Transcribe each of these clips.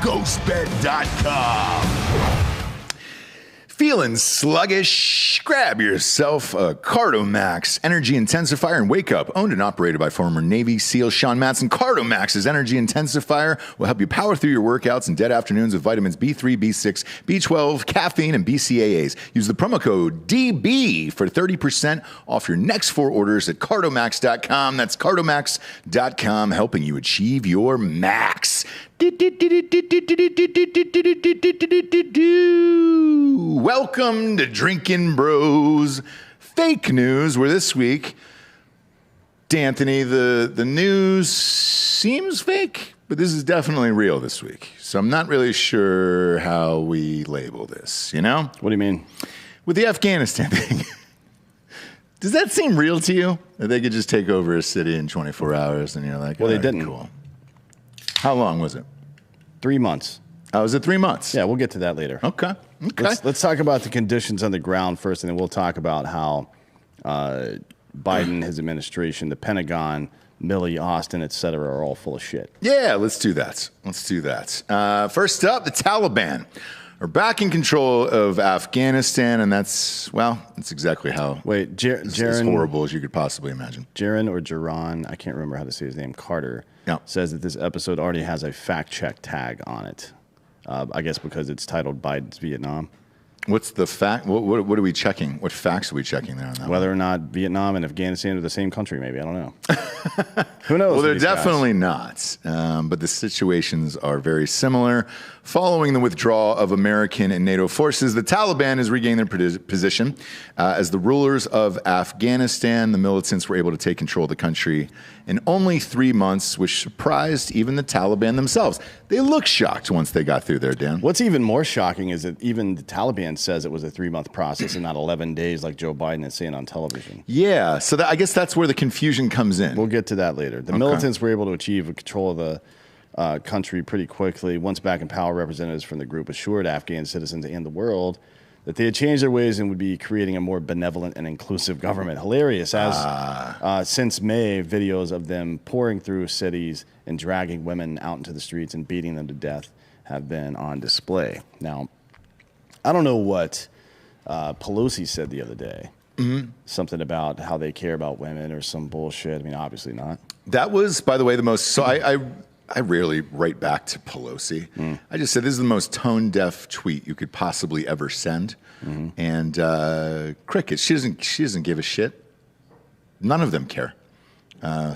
GhostBed.com. Feeling sluggish? Grab yourself a Cardomax energy intensifier and wake up. Owned and operated by former Navy SEAL Sean Matson, Cardomax's energy intensifier will help you power through your workouts and dead afternoons with vitamins B3, B6, B12, caffeine, and BCAAs. Use the promo code DB for 30% off your next 4 orders at Cardomax.com. That's Cardomax.com, helping you achieve your max. Welcome to Drinkin' Bros Fake News, where this week, D'Anthony, the news seems fake, but this is definitely real this week. So I'm not really sure how we label this, you know? What do you mean? With the Afghanistan thing. Does that seem real to you? That they could just take over a city in 24 hours and you're like, well, they didn't. Cool. How long was it? 3 months. Oh, was it 3 months? Yeah, we'll get to that later. Okay. Let's talk about the conditions on the ground first, and then we'll talk about how Biden, his administration, the Pentagon, Milley, Austin, et cetera, are all full of shit. Yeah, let's do that. First up, the Taliban are back in control of Afghanistan, and that's exactly how as horrible as you could possibly imagine. Jaron or Jaron, I can't remember how to say his name, Carter, says that this episode already has a fact-check tag on it. I guess because it's titled Biden's Vietnam. What's the fact? What are we checking? What facts are we checking there on that? Whether or not Vietnam and Afghanistan are the same country, maybe. I don't know. Who knows? Well, they're definitely not. But the situations are very similar. Following the withdrawal of American and NATO forces, the Taliban is regaining their position as the rulers of Afghanistan. The militants were able to take control of the country in only 3 months, which surprised even the Taliban themselves. They looked shocked once they got through there, Dan. What's even more shocking is that even the Taliban says it was a 3-month process and not 11 days like Joe Biden is saying on television. Yeah, so I guess that's where the confusion comes in. We'll get to that later. The militants were able to achieve control of the country pretty quickly. Once back in power, representatives from the group assured Afghan citizens and the world that they had changed their ways and would be creating a more benevolent and inclusive government. Hilarious, as since May, videos of them pouring through cities and dragging women out into the streets and beating them to death have been on display. Now, I don't know what Pelosi said the other day. Mm-hmm. Something about how they care about women or some bullshit. I mean, obviously not. That was, by the way, the most... So I rarely write back to Pelosi. I just said, this is the most tone-deaf tweet you could possibly ever send. Mm-hmm. And crickets. She doesn't give a shit. None of them care.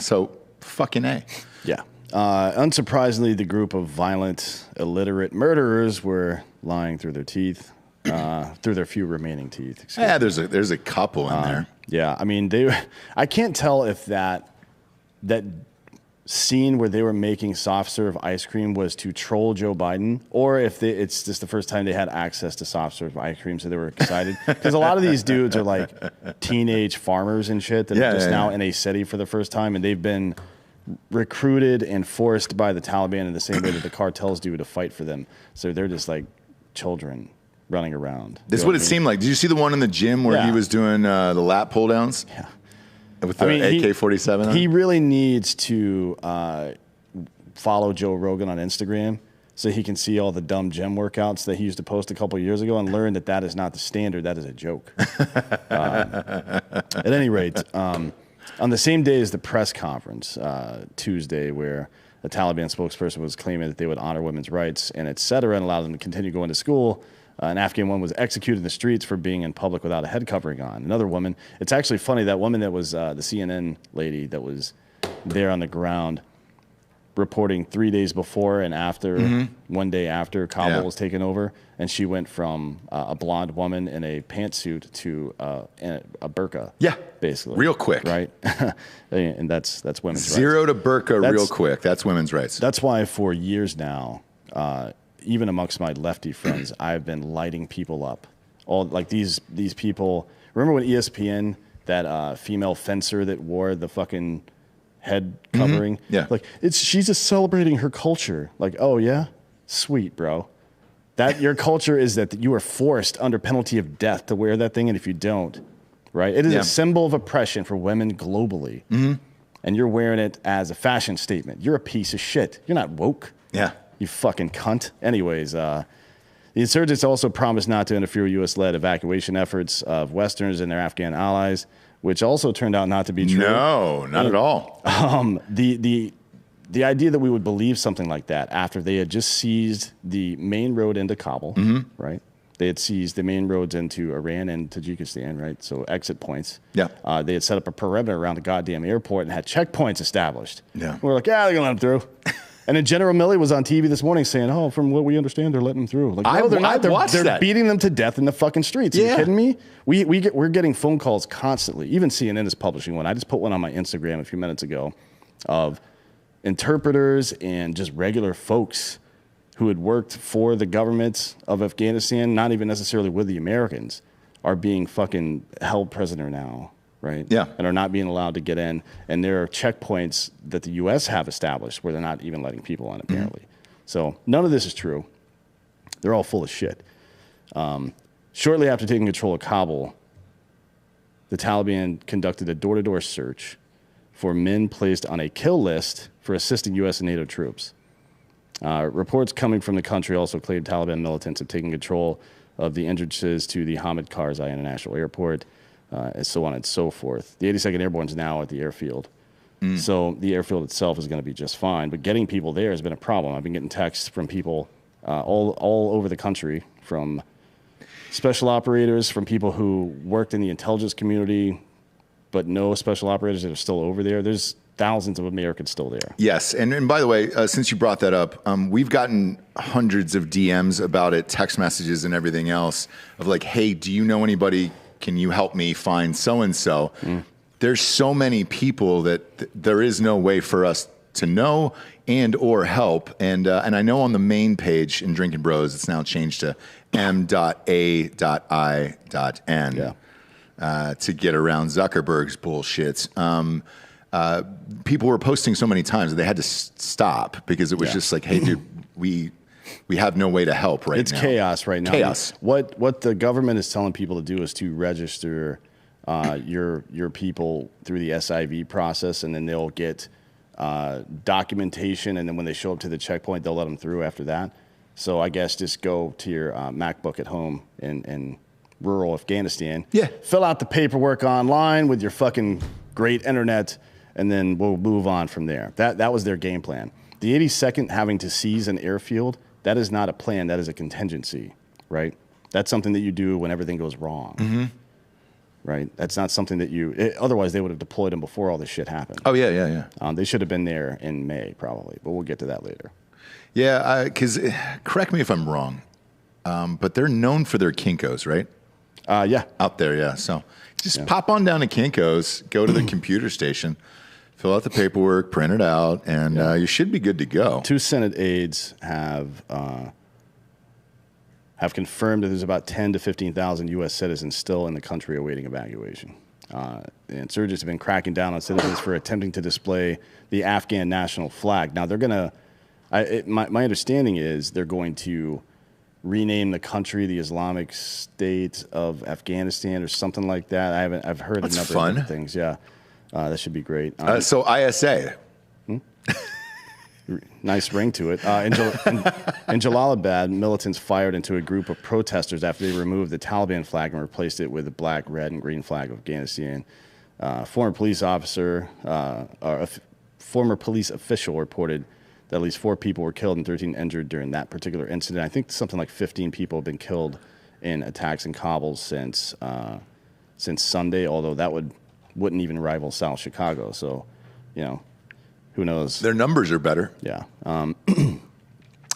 So fucking A. Yeah. Unsurprisingly, the group of violent, illiterate murderers were lying through their teeth, through their few remaining teeth. Yeah, there's a couple in there. Yeah, I mean, I can't tell if that scene where they were making soft serve ice cream was to troll Joe Biden, or if it's just the first time they had access to soft serve ice cream, so they were excited. Because a lot of these dudes are like teenage farmers and shit that are just now in a city for the first time, and they've been recruited and forced by the Taliban in the same way that the cartels do to fight for them. So they're just like children running around. This is what it seemed like. Did you see the one in the gym where he was doing the lat pull downs? Yeah. With the AK-47 on? He really needs to follow Joe Rogan on Instagram so he can see all the dumb gym workouts that he used to post a couple of years ago and learn that is not the standard. That is a joke. At any rate, on the same day as the press conference, Tuesday, where the Taliban spokesperson was claiming that they would honor women's rights and et cetera and allow them to continue going to school, an Afghan woman was executed in the streets for being in public without a head covering on. Another woman, it's actually funny, that woman that was the CNN lady that was there on the ground reporting 3 days before and after, 1 day after Kabul was taken over, and she went from a blonde woman in a pantsuit to a burqa. Yeah, basically, real quick, right? And that's women's Zero rights. to burqa, real quick. That's women's rights. That's why for years now, even amongst my lefty friends, I've been lighting people up. All like these people. Remember when ESPN, that female fencer that wore the fucking head covering? Yeah. Like she's just celebrating her culture. Like, oh yeah, sweet, bro. That your culture is that you are forced under penalty of death to wear that thing, and if you don't, right, it is a symbol of oppression for women globally. And you're wearing it as a fashion statement. You're a piece of shit. You're not woke. Yeah. You fucking cunt. Anyways, the insurgents also promised not to interfere with U.S.-led evacuation efforts of Westerners and their Afghan allies, which also turned out not to be true. No, not at all. The idea that we would believe something like that after they had just seized the main road into Kabul, right? They had seized the main roads into Iran and Tajikistan, right? So exit points. Yeah. They had set up a perimeter around the goddamn airport and had checkpoints established. Yeah. We're like, yeah, they're going to let them through. And then General Milley was on TV this morning saying, oh, from what we understand, they're letting them through. Like, no, they're not. They're beating them to death in the fucking streets. Are you kidding me? We're getting phone calls constantly. Even CNN is publishing one. I just put one on my Instagram a few minutes ago of interpreters and just regular folks who had worked for the government of Afghanistan, not even necessarily with the Americans, are being fucking held prisoner now, right? Yeah. And are not being allowed to get in. And there are checkpoints that the U.S. have established where they're not even letting people in, apparently. So none of this is true. They're all full of shit. Shortly after taking control of Kabul, the Taliban conducted a door-to-door search for men placed on a kill list for assisting U.S. and NATO troops. Reports coming from the country also claimed Taliban militants have taken control of the entrances to the Hamid Karzai International Airport, and so on and so forth. The 82nd Airborne is now at the airfield. So the airfield itself is going to be just fine, but getting people there has been a problem. I've been getting texts from people all over the country, from special operators, from people who worked in the intelligence community, but no special operators that are still over there. There's thousands of Americans still there. Yes. And by the way, since you brought that up, we've gotten hundreds of DMs about it, text messages and everything else of like, hey, do you know anybody? Can you help me find so-and-so? There's so many people that there is no way for us to know and or help. And I know on the main page in Drinkin' Bros, it's now changed to m.a.i.n. To get around Zuckerberg's bullshit. People were posting so many times that they had to stop because it was just like, hey, dude, we have no way to help right now. It's chaos right now. Chaos. What the government is telling people to do is to register your people through the SIV process, and then they'll get documentation, and then when they show up to the checkpoint, they'll let them through after that. So I guess just go to your MacBook at home in rural Afghanistan. Yeah. Fill out the paperwork online with your fucking great internet, and then we'll move on from there. That was their game plan. The 82nd having to seize an airfield, that is not a plan. That is a contingency, right? That's something that you do when everything goes wrong, right? That's not something that otherwise they would have deployed them before all this shit happened. Oh, yeah. They should have been there in May probably, but we'll get to that later. Yeah, because correct me if I'm wrong, but they're known for their Kinkos, right? Yeah. Out there, yeah. So just pop on down to Kinko's, go to the computer station, fill out the paperwork, print it out, and you should be good to go. 2 Senate aides have confirmed that there's about 10 to 15,000 U.S. citizens still in the country awaiting evacuation. The insurgents have been cracking down on citizens for attempting to display the Afghan national flag. Now, they're going to, my understanding is they're going to rename the country the Islamic State of Afghanistan or something like that. I've heard a number of different things. Yeah, that should be great. So ISA. Nice ring to it. In Jalalabad, militants fired into a group of protesters after they removed the Taliban flag and replaced it with the black, red, and green flag of Afghanistan. Former police official reported that at least 4 people were killed and 13 injured during that particular incident. I think something like 15 people have been killed in attacks in Kabul since Sunday, although that wouldn't even rival South Chicago. So, who knows? Their numbers are better. Yeah.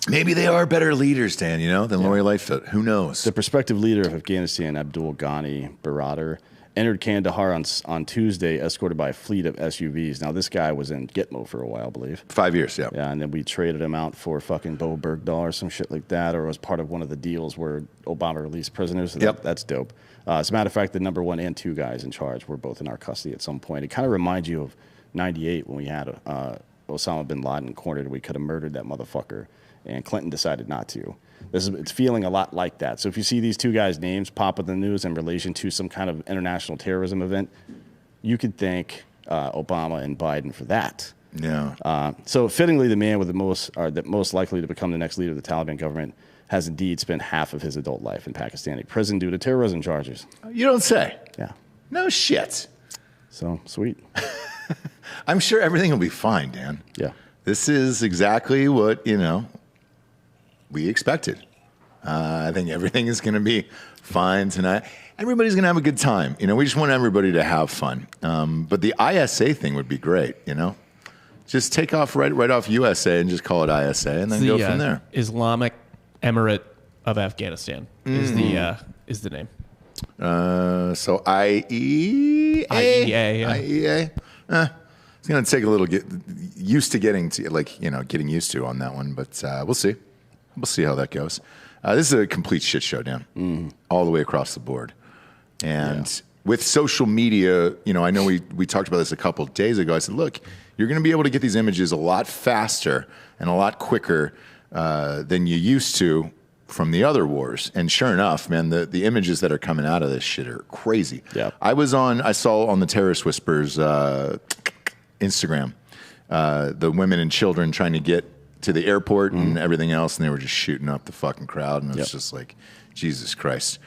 Maybe they are better leaders, Dan, than Lori Lightfoot. Who knows? The prospective leader of Afghanistan, Abdul Ghani Baradar, entered Kandahar on Tuesday, escorted by a fleet of SUVs. Now, this guy was in Gitmo for a while, I believe. 5 years, yeah. Yeah, and then we traded him out for fucking Bo Bergdahl or some shit like that, or was part of one of the deals where Obama released prisoners. So that's dope. As a matter of fact, the number 1 and 2 guys in charge were both in our custody at some point. It kind of reminds you of 98 when we had Osama bin Laden cornered and we could have murdered that motherfucker, and Clinton decided not to. It's feeling a lot like that. So if you see these 2 guys' names pop up in the news in relation to some kind of international terrorism event, you could thank Obama and Biden for that. Yeah. So fittingly, the man with that most likely to become the next leader of the Taliban government has indeed spent half of his adult life in Pakistani prison due to terrorism charges. You don't say. Yeah. No shit. So sweet. I'm sure everything will be fine, Dan. Yeah. This is exactly what, we expected. I think everything is going to be fine tonight. Everybody's going to have a good time. We just want everybody to have fun. But the ISA thing would be great, Just take off right off USA and just call it ISA and then go from there. Islamic Emirate of Afghanistan is the name. So IEA? IEA, yeah. IEA? It's going to take a little getting used to on that one, but we'll see. We'll see how that goes. This is a complete shit show, Dan, all the way across the board. And with social media, I know we talked about this a couple of days ago. I said, look, you're going to be able to get these images a lot faster and a lot quicker than you used to from the other wars. And sure enough, man, the images that are coming out of this shit are crazy. Yeah. I saw on the Terrorist Whispers Instagram, the women and children trying to get to the airport and everything else, and they were just shooting up the fucking crowd, and it was just like, Jesus Christ.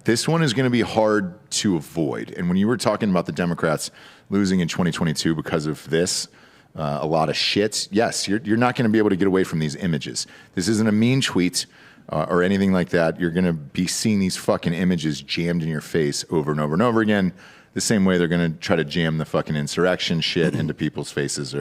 This one is going to be hard to avoid. And when you were talking about the Democrats losing in 2022 because of this, a lot of shit, yes, you're not going to be able to get away from these images. This isn't a mean tweet or anything like that. You're going to be seeing these fucking images jammed in your face over and over and over again, the same way they're going to try to jam the fucking insurrection shit into people's faces.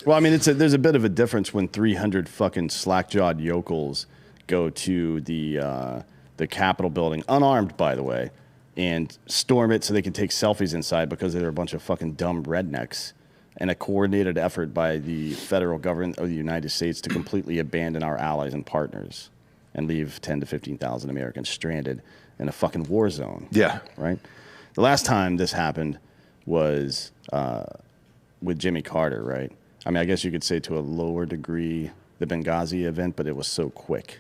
Well, I mean, there's a bit of a difference when 300 fucking slack-jawed yokels go to the Capitol building, unarmed, by the way, and storm it so they can take selfies inside because they're a bunch of fucking dumb rednecks, and a coordinated effort by the federal government of the United States to completely abandon our allies and partners and leave 10 to 15,000 Americans stranded in a fucking war zone. Yeah. Right? The last time this happened was with Jimmy Carter, right? I mean, I guess you could say to a lower degree the Benghazi event, but it was so quick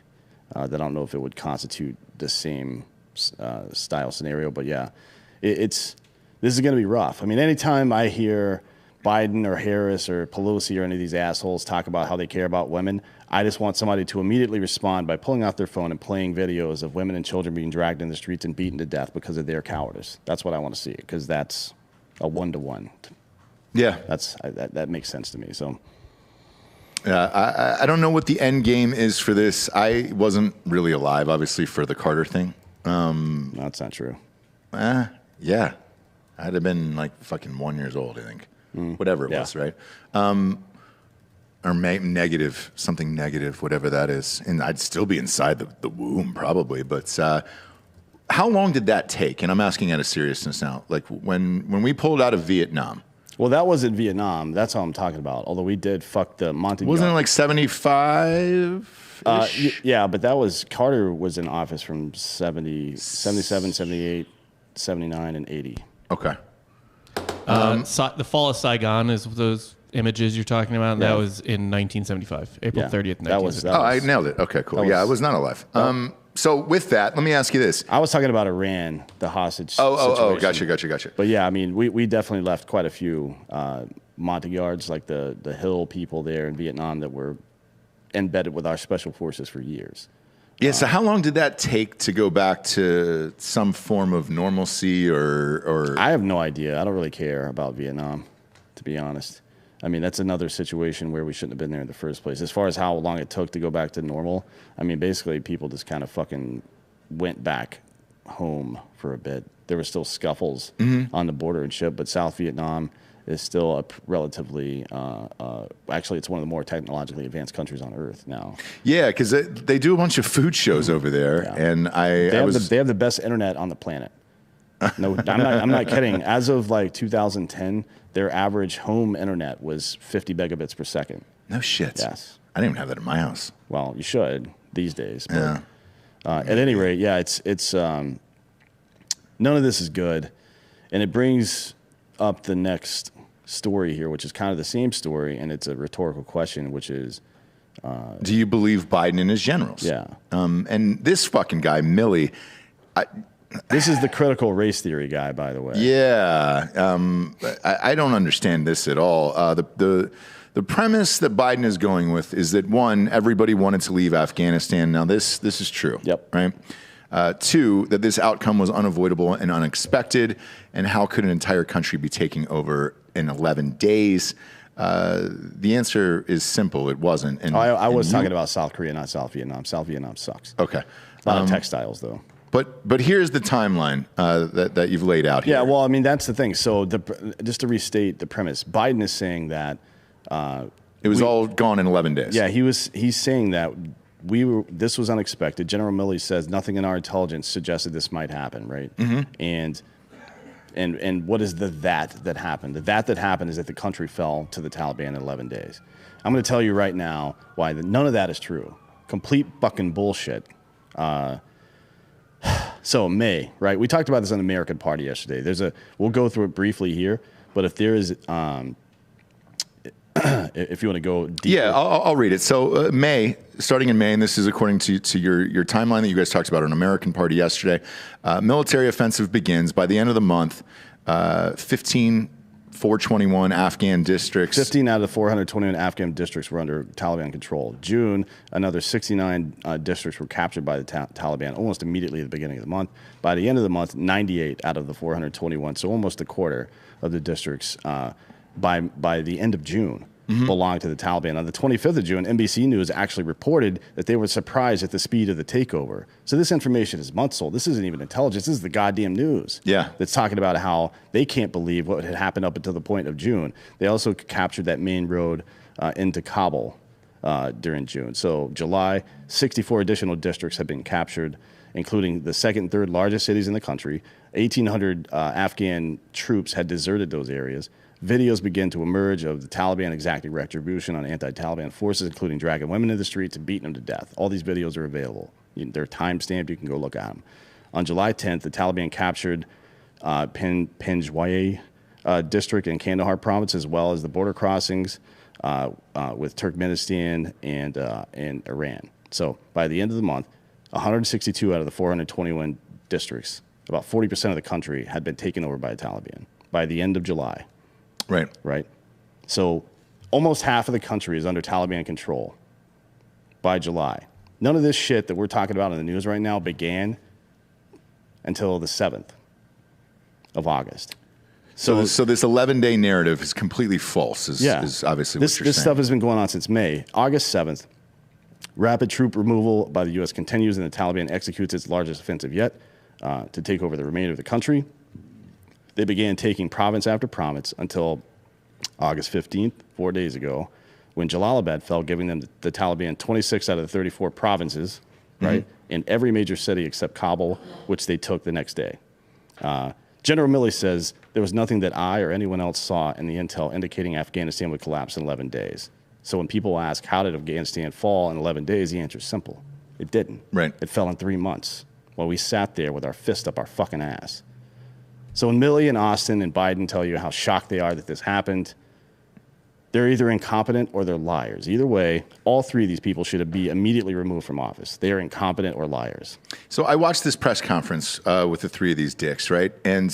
that I don't know if it would constitute the same style scenario. But yeah, this is going to be rough. I mean, anytime I hear Biden or Harris or Pelosi or any of these assholes talk about how they care about women, I just want somebody to immediately respond by pulling out their phone and playing videos of women and children being dragged in the streets and beaten to death because of their cowardice. That's what I want to see, because that's a one-to-one. Yeah. That makes sense to me. So, I don't know what the end game is for this. I wasn't really alive, obviously, for the Carter thing. No, that's not true. Yeah. I'd have been like fucking 1 year old, I think. Whatever it was, right? Or negative, something negative, whatever that is. And I'd still be inside the womb, probably. But how long did that take? And I'm asking out of seriousness now. Like when we pulled out of Vietnam. Well, that wasn't Vietnam. That's all I'm talking about. Although we did fuck the Monty. Wasn't it like 75? Yeah, but that was Carter was in office from 77, 78, 79, and 80. Okay. The fall of Saigon is those images you're talking about. Yeah. That was in 1975, April 30th, 1975. I nailed it. Okay, cool. Yeah, I was not alive. So with that, let me ask you this. I was talking about Iran, the hostage situation. Gotcha. But yeah, I mean, we definitely left quite a few Montagnards, like the Hill people there in Vietnam that were embedded with our special forces for years. Yeah, so how long did that take to go back to some form of normalcy or... I have no idea. I don't really care about Vietnam, to be honest. I mean, that's another situation where we shouldn't have been there in the first place. As far as how long it took to go back to normal, I mean, basically people just kind of fucking went back home for a bit. There were still scuffles on the border and shit, but South Vietnam is still a relatively, actually it's one of the more technologically advanced countries on earth now. Yeah, because they do a bunch of food shows over there, and they have the best internet on the planet. No, I'm not kidding. As of like 2010, their average home internet was 50 megabits per second. No shit. Yes. I didn't even have that in my house. Well, you should these days. But, yeah. At any rate, yeah, it's none of this is good, and it brings up the next story here, which is kind of the same story, and it's a rhetorical question, which is, do you believe Biden and his generals? Yeah. And this fucking guy, Milley, This is the critical race theory guy, by the way. Yeah. I don't understand this at all. The premise that Biden is going with is that, one, everybody wanted to leave Afghanistan. Now, this is true. Yep. Right? Two, that this outcome was unavoidable and unexpected. And how could an entire country be taking over in 11 days? The answer is simple. It wasn't. And I was talking about South Korea, not South Vietnam. South Vietnam sucks. Okay. A lot of textiles, though. But here's the timeline that you've laid out here. Yeah, well, I mean, that's the thing. So just to restate the premise, Biden is saying that it was all gone in 11 days. Yeah, he's saying that this was unexpected. General Milley says nothing in our intelligence suggested this might happen, right? Mm-hmm. And what is that happened? That happened is that the country fell to the Taliban in 11 days. I'm going to tell you right now why none of that is true. Complete fucking bullshit. So May, right? We talked about this on the American Party yesterday. We'll go through it briefly here, but if there is, if you want to go deeper. Yeah, I'll read it. So starting in May, and this is according to your timeline that you guys talked about on American Party yesterday, military offensive begins. By the end of the month, 421 Afghan districts. 15 out of the 421 Afghan districts were under Taliban control. June, another 69 districts were captured by the Taliban almost immediately at the beginning of the month. By the end of the month, 98 out of the 421, so almost a quarter of the districts by the end of June belonged to the Taliban. On the 25th of June, NBC News actually reported that they were surprised at the speed of the takeover. So this information is months old. This isn't even intelligence. This is the goddamn news. Yeah. That's talking about how they can't believe what had happened up until the point of June. They also captured that main road into Kabul during June. So July, 64 additional districts have been captured, including the second and third largest cities in the country. 1,800 Afghan troops had deserted those areas. Videos begin to emerge of the Taliban exacting retribution on anti-Taliban forces, including dragging women into the streets and beating them to death. All these videos are available. They're time-stamped. You can go look at them. On July 10th, the Taliban captured Penjwaye district in Kandahar province, as well as the border crossings with Turkmenistan and Iran. So by the end of the month, 162 out of the 421 districts, about 40% of the country, had been taken over by the Taliban by the end of July. Right. So almost half of the country is under Taliban control by July. None of this shit that we're talking about in the news right now began until the 7th of August. So this 11-day narrative is completely false, is obviously what you're saying. This stuff has been going on since May. August 7th, rapid troop removal by the U.S. continues, and the Taliban executes its largest offensive yet to take over the remainder of the country. They began taking province after province until August 15th, 4 days ago, when Jalalabad fell, giving them the Taliban 26 out of the 34 provinces, right, in every major city except Kabul, which they took the next day. General Milley says there was nothing that I or anyone else saw in the intel indicating Afghanistan would collapse in 11 days. So when people ask, how did Afghanistan fall in 11 days, the answer is simple. It didn't. Right. It fell in 3 months while we sat there with our fist up our fucking ass. So when Milley and Austin and Biden tell you how shocked they are that this happened, they're either incompetent or they're liars. Either way, all three of these people should be immediately removed from office. They are incompetent or liars. So I watched this press conference with the three of these dicks, right? And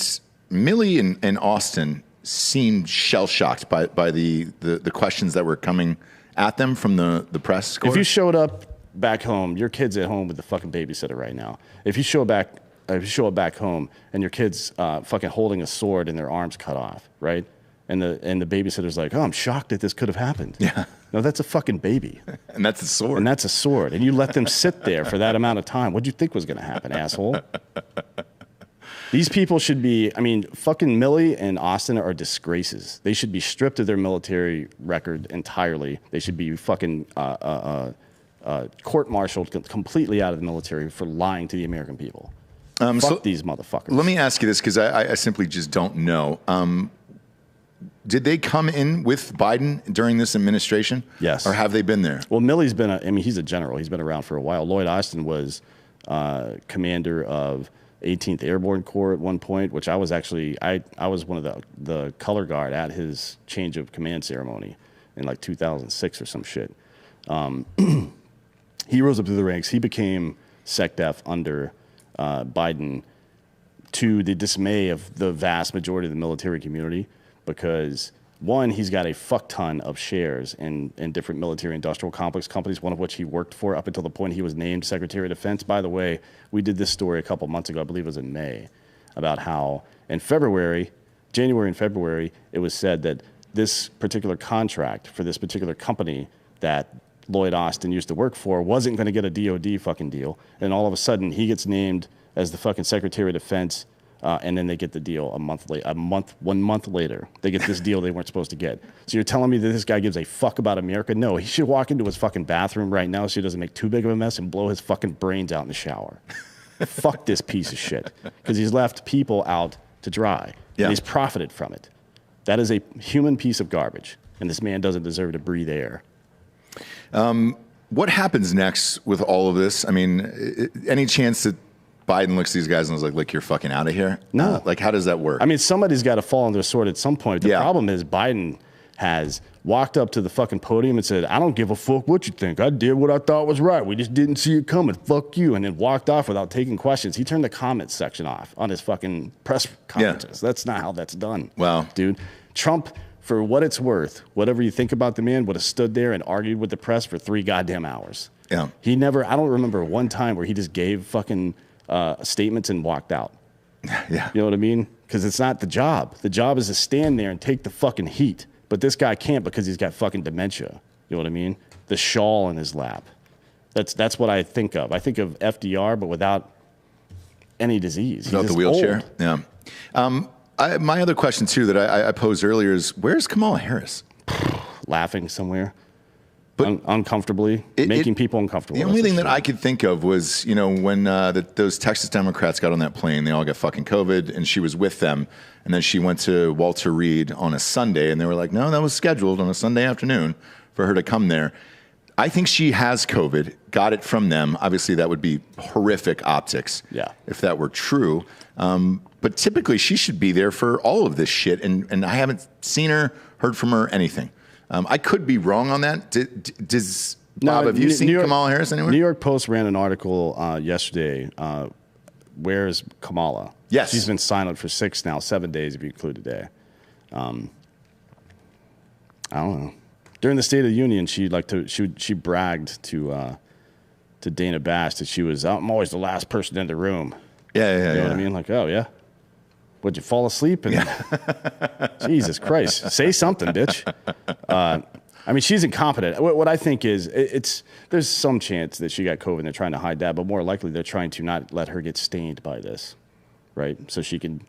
Milley and Austin seemed shell-shocked by the questions that were coming at them from the press corps. If you showed up back home, your kid's at home with the fucking babysitter right now. If you show up back home and your kid's fucking holding a sword and their arms cut off, right? And the babysitter's like, oh, I'm shocked that this could have happened. Yeah. No, that's a fucking baby. And that's a sword. And that's a sword. And you let them sit there for that amount of time. What'd you think was going to happen, asshole? These people should be, fucking Milley and Austin are disgraces. They should be stripped of their military record entirely. They should be fucking court-martialed completely out of the military for lying to the American people. Fuck these motherfuckers. Let me ask you this, because I simply just don't know. Did they come in with Biden during this administration? Yes. Or have they been there? Well, Milley's been he's a general. He's been around for a while. Lloyd Austin was commander of 18th Airborne Corps at one point, which I was actually, I was one of the color guard at his change of command ceremony in like 2006 or some shit. He rose up through the ranks. He became SecDef under Biden to the dismay of the vast majority of the military community because, one, he's got a fuck ton of shares in different military industrial complex companies, one of which he worked for up until the point he was named Secretary of Defense. By the way, we did this story a couple months ago, I believe it was in May, about how in January and February, it was said that this particular contract for this particular company that Lloyd Austin used to work for wasn't going to get a DOD fucking deal. And all of a sudden, he gets named as the fucking Secretary of Defense, and then they get the deal 1 month later. They get this deal they weren't supposed to get. So you're telling me that this guy gives a fuck about America? No, he should walk into his fucking bathroom right now so he doesn't make too big of a mess and blow his fucking brains out in the shower. Fuck this piece of shit. Because he's left people out to dry. Yeah. And he's profited from it. That is a human piece of garbage, and this man doesn't deserve to breathe air. What happens next with all of this? I mean, any chance that Biden looks at these guys and is like, look, you're fucking out of here? No. Like, how does that work? I mean, somebody's got to fall on their sword at some point. The problem is Biden has walked up to the fucking podium and said, I don't give a fuck what you think. I did what I thought was right. We just didn't see it coming. Fuck you. And then walked off without taking questions. He turned the comments section off on his fucking press conferences. That's not how that's done. Wow. Dude, Trump, for what it's worth, whatever you think about the man, would have stood there and argued with the press for 3 goddamn hours. Yeah. He never, I don't remember one time where he just gave fucking statements and walked out. Yeah. You know what I mean? Because it's not the job. The job is to stand there and take the fucking heat. But this guy can't because he's got fucking dementia. You know what I mean? The shawl in his lap. That's what I think of. I think of FDR, but without any disease. Without the wheelchair? Old. Yeah. My other question, too, that I posed earlier is, where's Kamala Harris? Laughing somewhere. But uncomfortably. Making people uncomfortable. The only thing that I could think of was, you know, when those Texas Democrats got on that plane, they all got fucking COVID, and she was with them. And then she went to Walter Reed on a Sunday, and they were like, no, that was scheduled on a Sunday afternoon for her to come there. I think she has COVID, got it from them. Obviously, that would be horrific optics if that were true. But typically, she should be there for all of this shit, and I haven't seen her, heard from her, anything. I could be wrong on that. Bob, have you seen Kamala Harris anywhere? New York Post ran an article yesterday. Where's Kamala? Yes. She's been silent for 7 days if you include today. I don't know. During the State of the Union, she bragged to Dana Bash that I'm always the last person in the room. Yeah. You know what I mean? Like, oh, yeah. Would you fall asleep? And Jesus Christ, say something, bitch. I mean, she's incompetent. What I think is there's some chance that she got COVID and they're trying to hide that, but more likely they're trying to not let her get stained by this, right? So she can,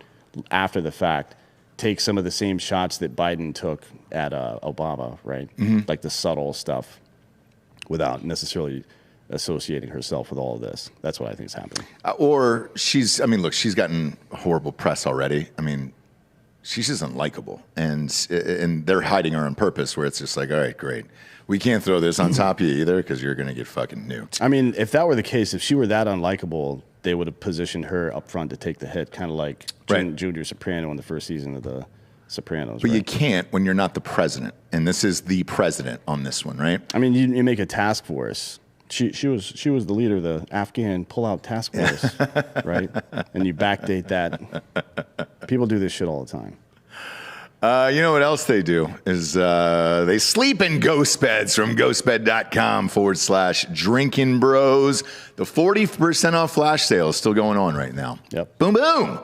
after the fact, take some of the same shots that Biden took at Obama, right? Mm-hmm. Like the subtle stuff without necessarily associating herself with all of this. That's what I think is happening. Or she's gotten horrible press already. I mean, she's just unlikable. And they're hiding her on purpose where it's just like, all right, great. We can't throw this on top of you either because you're going to get fucking nuked. I mean, if that were the case, if she were that unlikable, they would have positioned her up front to take the hit, kind of like Junior Soprano in the first season of The Sopranos. But you can't when you're not the president. And this is the president on this one, right? I mean, you make a task force. She was the leader of the Afghan pull-out task force, right? And you backdate that. People do this shit all the time. You know what else they do is they sleep in ghost beds from ghostbed.com/drinking bros. The 40% off flash sale is still going on right now. Yep. Boom, boom.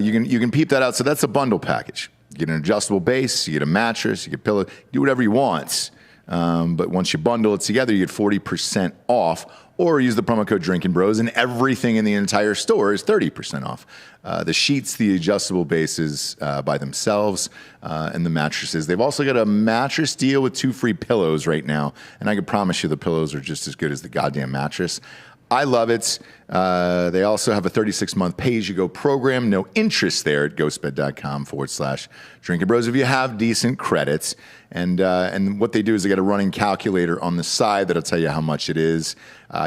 You can peep that out. So that's a bundle package. You get an adjustable base, you get a mattress, you get a pillow, do whatever you want. But once you bundle it together, you get 40% off, or use the promo code Drinkin' Bros, and everything in the entire store is 30% off. The sheets, the adjustable bases by themselves, and the mattresses. They've also got a mattress deal with 2 free pillows right now, and I can promise you the pillows are just as good as the goddamn mattress. I love it. They also have a 36-month pay-as-you-go program. No interest there at ghostbed.com/Drinkin' Bros if you have decent credits. And what they do is they got a running calculator on the side that'll tell you how much it is.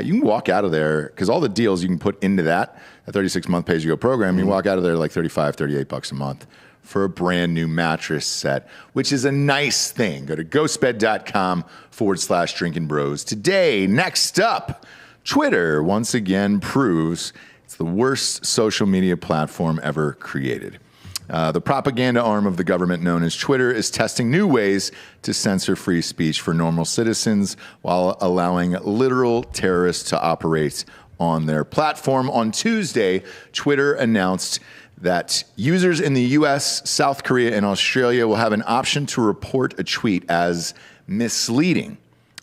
You can walk out of there, because all the deals you can put into that, a 36-month pay-as-you-go program, you walk out of there like $35, $38 a month for a brand new mattress set, which is a nice thing. Go to ghostbed.com/Drinkin' Bros today. Next up, Twitter once again proves It's the worst social media platform ever created. The propaganda arm of the government known as Twitter is testing new ways to censor free speech for normal citizens while allowing literal terrorists to operate on their platform. On Tuesday, Twitter announced that users in the US, South Korea, and Australia will have an option to report a tweet as misleading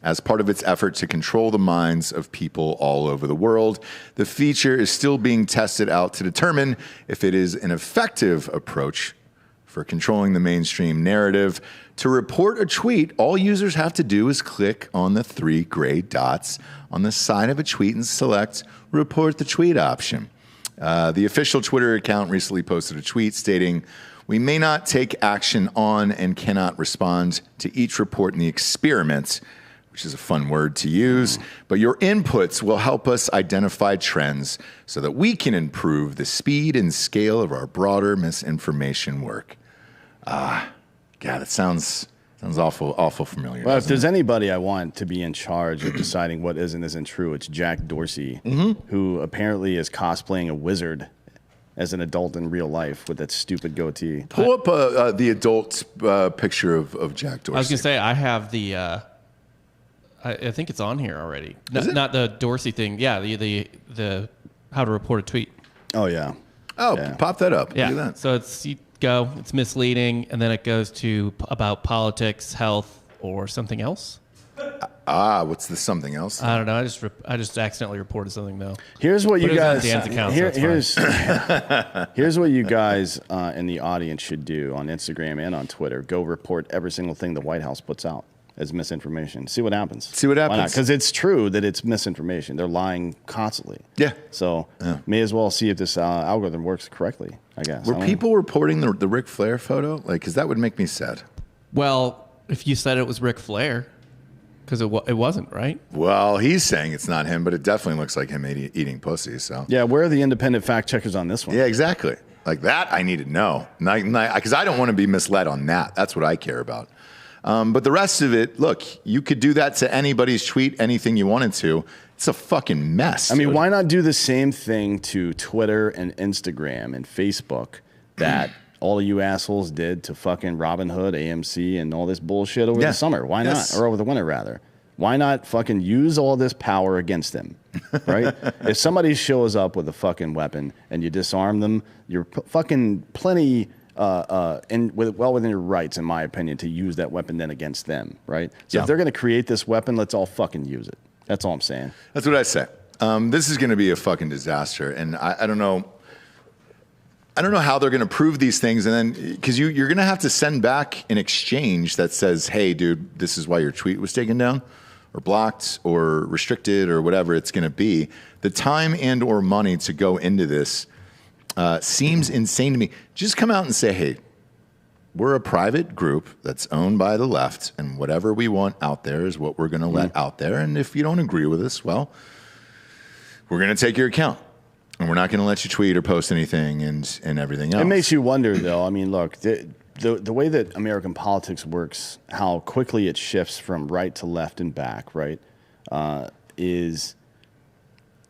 as part of its effort to control the minds of people all over the world. The feature is still being tested out to determine if it is an effective approach for controlling the mainstream narrative. To report a tweet, all users have to do is click on the 3 gray dots on the side of a tweet and select Report the Tweet option. The official Twitter account recently posted a tweet stating, "We may not take action on and cannot respond to each report in the experiment," which is a fun word to use, "but your inputs will help us identify trends so that we can improve the speed and scale of our broader misinformation work." God, it sounds awful familiar. Well, if there's anybody I want to be in charge of deciding what is and isn't true, it's Jack Dorsey, who apparently is cosplaying a wizard as an adult in real life with that stupid goatee. Pull up the adult picture of Jack Dorsey. I was going to say, I have the... I think it's on here already. Not the Dorsey thing. Yeah, the how to report a tweet. Oh, yeah. Oh, Yeah. pop that up. Yeah. Look at that. So it's misleading, and then it goes to about politics, health, or something else. What's the something else? I don't know. I just accidentally reported something though. Here's what But you it was on guys. Dan's account, so it's Here's what you guys in the audience should do on Instagram and on Twitter. Go report every single thing the White House puts out as misinformation. See what happens. See what happens. Because it's true that it's misinformation. They're lying constantly. Yeah. So may as well see if this algorithm works correctly, I guess. Were people reporting the Ric Flair photo? Like, because that would make me sad. Well, if you said it was Ric Flair, because it wasn't, right? Well, he's saying it's not him, but it definitely looks like him eating pussy. So Yeah, where are the independent fact checkers on this one? yeah, exactly. Like that, I need to know because I don't want to be misled on that. That's what I care about. But the rest of it, look, you could do that to anybody's tweet, anything you wanted to. It's a fucking mess. I mean, dude. why not do the same thing to Twitter and Instagram and Facebook that all of you assholes did to fucking Robinhood, AMC, and all this bullshit over the summer? Why not? Or over the winter, rather. Why not fucking use all this power against them, right? If somebody shows up with a fucking weapon and you disarm them, you're fucking plenty... well within your rights, in my opinion, to use that weapon then against them, right? So if they're going to create this weapon, let's all fucking use it. That's all I'm saying. That's what I say. This is going to be a fucking disaster, and I don't know. I don't know how they're going to prove these things, and then because you're going to have to send back an exchange that says, "Hey, dude, this is why your tweet was taken down, or blocked, or restricted, or whatever it's going to be." The time and or money to go into this seems insane to me. Just come out and say, "Hey, we're a private group that's owned by the left, and whatever we want out there is what we're going to let out there. And if you don't agree with us, well, we're going to take your account, and we're not going to let you tweet or post anything and everything else." It makes you wonder, though. I mean, look, the way that American politics works, how quickly it shifts from right to left and back, right, is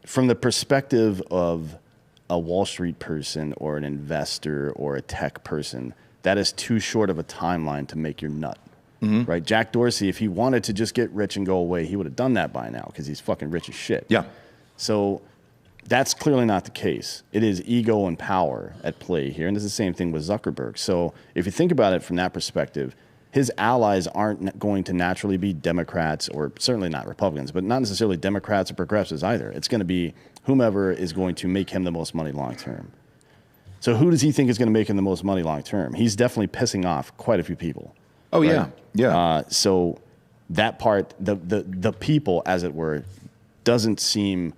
from the perspective of a Wall Street person or an investor or a tech person, that is too short of a timeline to make your nut, right? Jack Dorsey, if he wanted to just get rich and go away, he would have done that by now because he's fucking rich as shit. Yeah. So that's clearly not the case. It is ego and power at play here, and it's the same thing with Zuckerberg. So if you think about it from that perspective, his allies aren't going to naturally be Democrats, or certainly not Republicans, but not necessarily Democrats or progressives either. It's going to be whomever is going to make him the most money long term. So who does he think is going to make him the most money long term? He's definitely pissing off quite a few people. Oh, right? yeah. So that part, the people, as it were, doesn't seem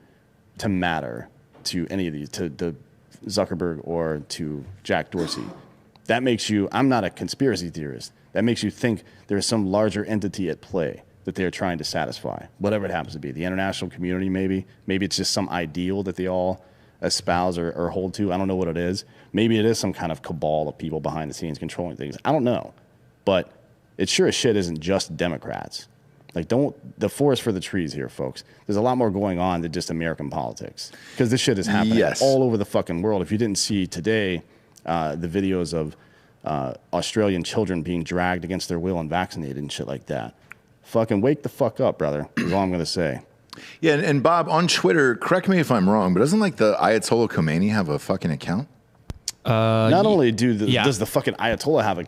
to matter to any of these, to Zuckerberg or to Jack Dorsey. That makes you, I'm not a conspiracy theorist, that makes you think there's some larger entity at play that they're trying to satisfy, whatever it happens to be. The international community, maybe. Maybe it's just some ideal that they all espouse or hold to. I don't know what it is. Maybe it is some kind of cabal of people behind the scenes controlling things. I don't know. But it sure as shit isn't just Democrats. Like, the forest for the trees here, folks. There's a lot more going on than just American politics, because this shit is happening all over the fucking world. If you didn't see today the videos of Australian children being dragged against their will and vaccinated and shit like that, fucking wake the fuck up, brother, is all I'm going to say. Yeah, and Bob, on Twitter, correct me if I'm wrong, but doesn't like the Ayatollah Khomeini have a fucking account? Not only does the fucking Ayatollah have an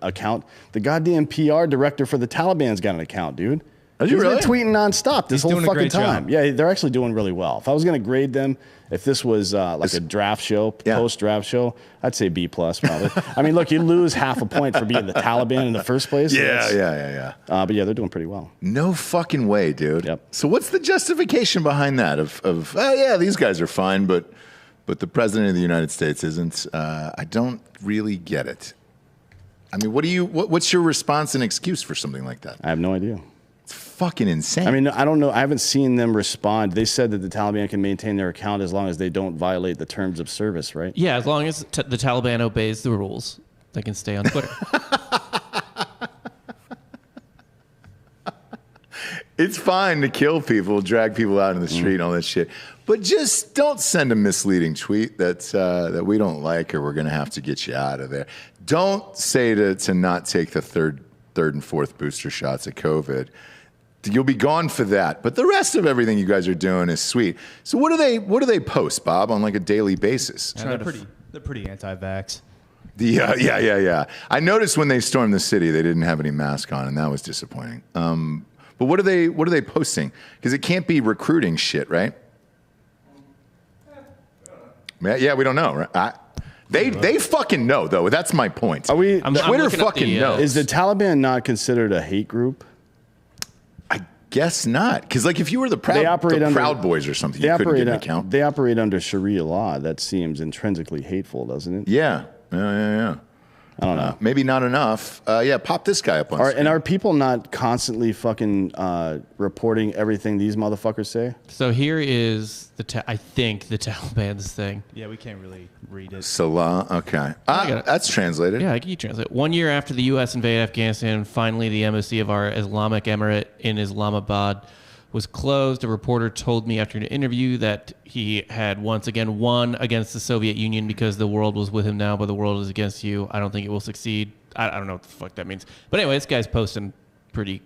account, the goddamn PR director for the Taliban's got an account, dude. He's been tweeting nonstop this whole fucking time. Job. Yeah, they're actually doing really well. If I was going to grade them, if this was like a draft show, post-draft show, I'd say B+, probably. I mean, look, you lose half a point for being the Taliban in the first place. Yeah. But yeah, they're doing pretty well. No fucking way, dude. Yep. So what's the justification behind that of these guys are fine, but the president of the United States isn't? I don't really get it. I mean, what's your response and excuse for something like that? I have no idea. It's fucking insane. I mean, I don't know. I haven't seen them respond. They said that the Taliban can maintain their account as long as they don't violate the terms of service, right? Yeah, as long as the Taliban obeys the rules, they can stay on Twitter. It's fine to kill people, drag people out in the street and all that shit. But just don't send a misleading tweet that we don't like, or we're going to have to get you out of there. Don't say to not take the third and fourth booster shots of COVID. You'll be gone for that. But the rest of everything you guys are doing is sweet. So what do they post, Bob, on like a daily basis? They're pretty anti-vax. Yeah. I noticed when they stormed the city, they didn't have any mask on, and that was disappointing. But what are they posting? Because it can't be recruiting shit, right? Yeah, we don't know, right? They fucking know, though. That's my point. Twitter fucking knows. Is the Taliban not considered a hate group? I guess not. Because like if you were the Proud Boys or something, you couldn't get an account. They operate under Sharia law. That seems intrinsically hateful, doesn't it? Yeah. I don't know. Maybe not enough. Pop this guy up on screen. And are people not constantly fucking reporting everything these motherfuckers say? So here is I think the Taliban's thing. Yeah, we can't really read it. Salah, okay. That's translated. Yeah, I can translate. 1 year after the U.S. invaded Afghanistan, finally the embassy of our Islamic Emirate in Islamabad was closed. A reporter told me after an interview that he had once again won against the Soviet Union because the world was with him now, but the world is against you. I don't think it will succeed. I don't know what the fuck that means. But anyway, this guy's posting pretty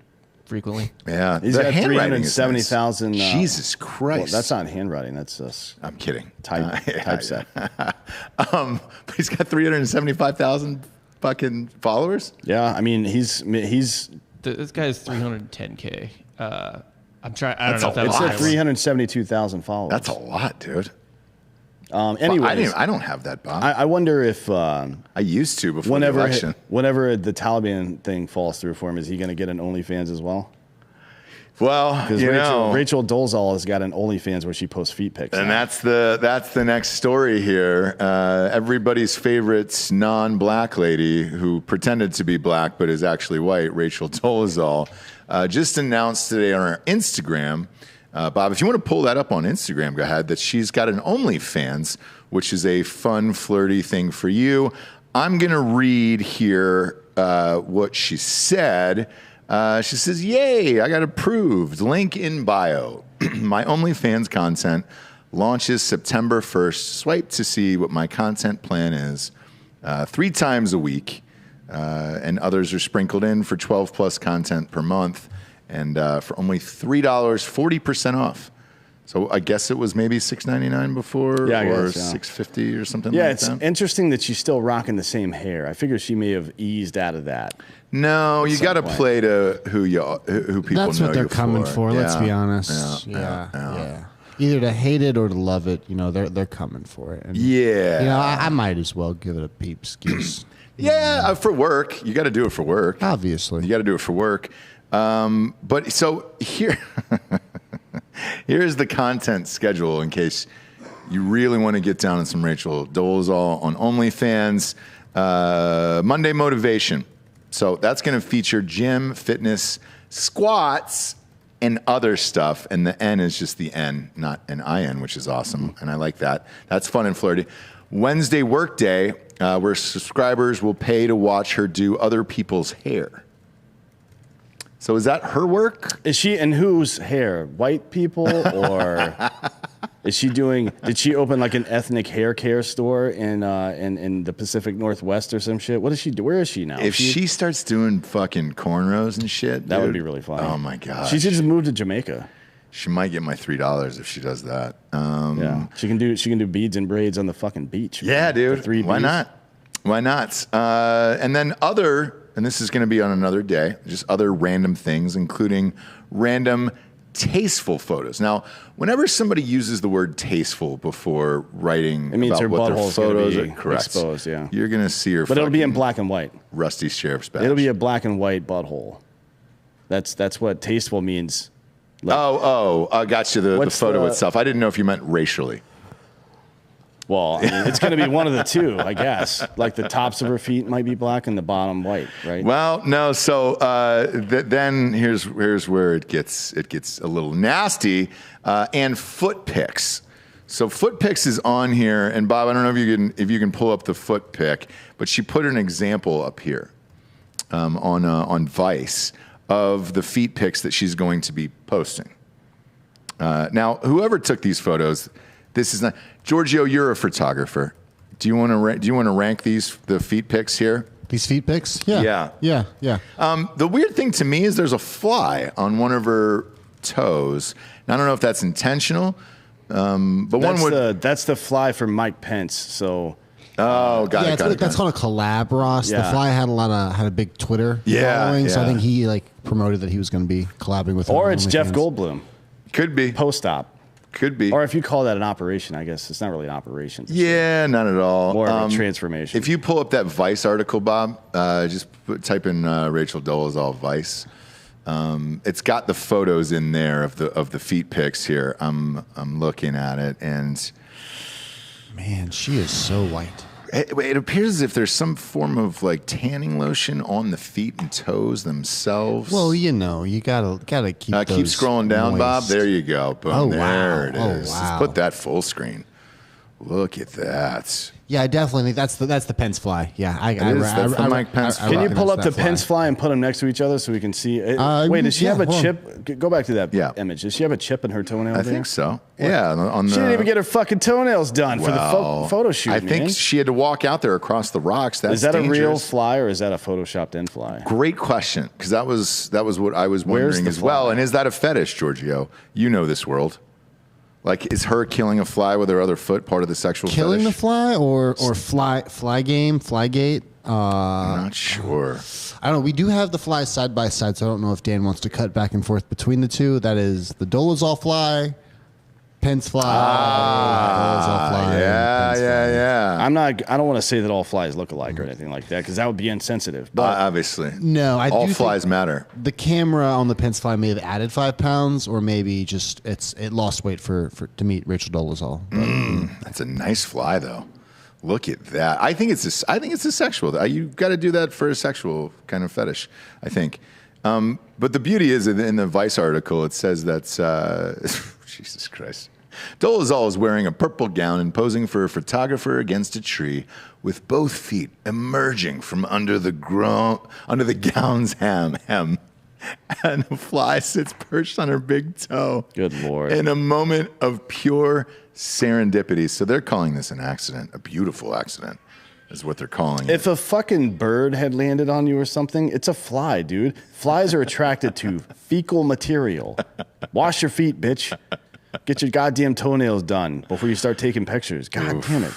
frequently. Yeah. He's got 370,000. Jesus Christ. Well, that's not handwriting. That's I'm kidding. Typeset. But he's got 375,000 fucking followers? Yeah, I mean, he's this guy's 310K. I'm trying. I don't know if that was. It said 372,000 followers. That's a lot, dude. Anyways, I don't have that, Bob. I wonder if I used to before the election. Whenever the Taliban thing falls through for him, is he going to get an OnlyFans as well? Well, because Rachel Dolezal has got an OnlyFans where she posts feet pics. And that's the next story here. Everybody's favorite non-black lady who pretended to be black but is actually white, Rachel Dolezal, just announced today on her Instagram. Bob, if you want to pull that up on Instagram, go ahead, that she's got an OnlyFans, which is a fun, flirty thing for you. I'm going to read here what she said. She says, "Yay, I got approved. Link in bio. My OnlyFans content launches September 1st. Swipe to see what my content plan is 3 times a week. And others are sprinkled in for 12 plus content per month. And for only $3, 40% off. So I guess it was maybe $6.99 before, or $6.50 or something like that. Yeah, it's interesting that she's still rocking the same hair. I figure she may have eased out of that. No, you got to play to who people know. That's what they're coming for. Yeah. Let's be honest. Yeah. Either to hate it or to love it. You know, they're coming for it. And, I might as well give it a peep excuse. For work, you got to do it for work. Obviously, you got to do it for work. But so here's the content schedule in case you really want to get down on some Rachel Dolezal on OnlyFans. Monday motivation. So that's going to feature gym, fitness, squats, and other stuff. And the N is just the N, not an IN, which is awesome. And I like that. That's fun and flirty. Wednesday workday, where subscribers will pay to watch her do other people's hair. So is that her work? Is she in whose hair? White people or is she doing? Did she open like an ethnic hair care store in the Pacific Northwest or some shit? What does she do? Where is she now? If she starts doing fucking cornrows and shit, that would be really fun. Oh my god, she should just move to Jamaica. She might get my $3 if she does that. Yeah, she can do beads and braids on the fucking beach. Yeah, dude. Why Bs. not? Why not? And then and this is going to be on another day, just other random things, including random tasteful photos. Now, whenever somebody uses the word tasteful before writing it means about her what their butthole's photos gonna be are correct, exposed, yeah. You're going to see her But it'll be in black and white. Rusty sheriff's badge. It'll be a black and white butthole. That's what tasteful means. Like, I got you, the photo itself. I didn't know if you meant racially. Well, I mean, it's going to be one of the two, I guess. Like the tops of her feet might be black and the bottom white, right? Well, no. So then here's where it gets a little nasty. And foot pics. So foot pics is on here, and Bob, I don't know if you can pull up the foot pic, but she put an example up here on Vice of the feet pics that she's going to be posting. Now, whoever took these photos. This is not Giorgio. You're a photographer. Do you want to rank the feet pics here? These feet pics? Yeah. The weird thing to me is there's a fly on one of her toes. And I don't know if that's intentional, but that's the fly for Mike Pence. So. Got it. That's called a collab, Ross. Yeah. The fly had a big Twitter following, so I think he promoted that he was going to be collabing with. Or it's Jeff Goldblum. Could be post-op. Could be. Or if you call that an operation, I guess it's not really an operation. Yeah, not at all. More of a transformation. If you pull up that Vice article, Bob, just type in Rachel Dolezal Vice. It's got the photos in there of the feet pics here. I'm looking at it, and man, she is so white. It appears as if there's some form of like tanning lotion on the feet and toes themselves. Well, you gotta keep. Keep scrolling down, moist. Bob. There you go. Boom. There it is. Wow. Just put that full screen. Look at that. Yeah, I definitely think that's the Pence fly. Yeah, That's the Mike Pence fly. Can you pull up the Pence fly and put them next to each other so we can see? Wait, does she have a chip? Go back to that image. Does she have a chip in her toenail? I think so. Yeah, she didn't even get her fucking toenails done for the photo shoot. I think she had to walk out there across the rocks. Is that dangerous. A real fly or is that a photoshopped in fly? Great question, because that was what I was wondering as well. And is that a fetish, Giorgio? You know this world. Like, is her killing a fly with her other foot part of the sexual killing fetish? The fly or Flygate? I'm not sure. I don't know. We do have the flies side by side, so I don't know if Dan wants to cut back and forth between the two. That is the Dolezal fly, Pence fly. Dolezal fly. Yeah. I don't want to say that all flies look alike or anything like that because that would be insensitive. But obviously, no. All flies matter. The camera on the Pence fly may have added 5 pounds, or maybe just it lost weight to meet Rachel Dolezal. That's a nice fly, though. Look at that. I think it's a sexual. You got to do that for a sexual kind of fetish, I think. But the beauty is in the Vice article, it says that Jesus Christ. Dolezal is wearing a purple gown and posing for a photographer against a tree with both feet emerging from under the gown's hem. And a fly sits perched on her big toe. Good Lord. In a moment of pure serendipity. So they're calling this an accident, a beautiful accident is what they're calling it. If a fucking bird had landed on you or something, it's a fly, dude. Flies are attracted to fecal material. Wash your feet, bitch. Get your goddamn toenails done before you start taking pictures. God damn it.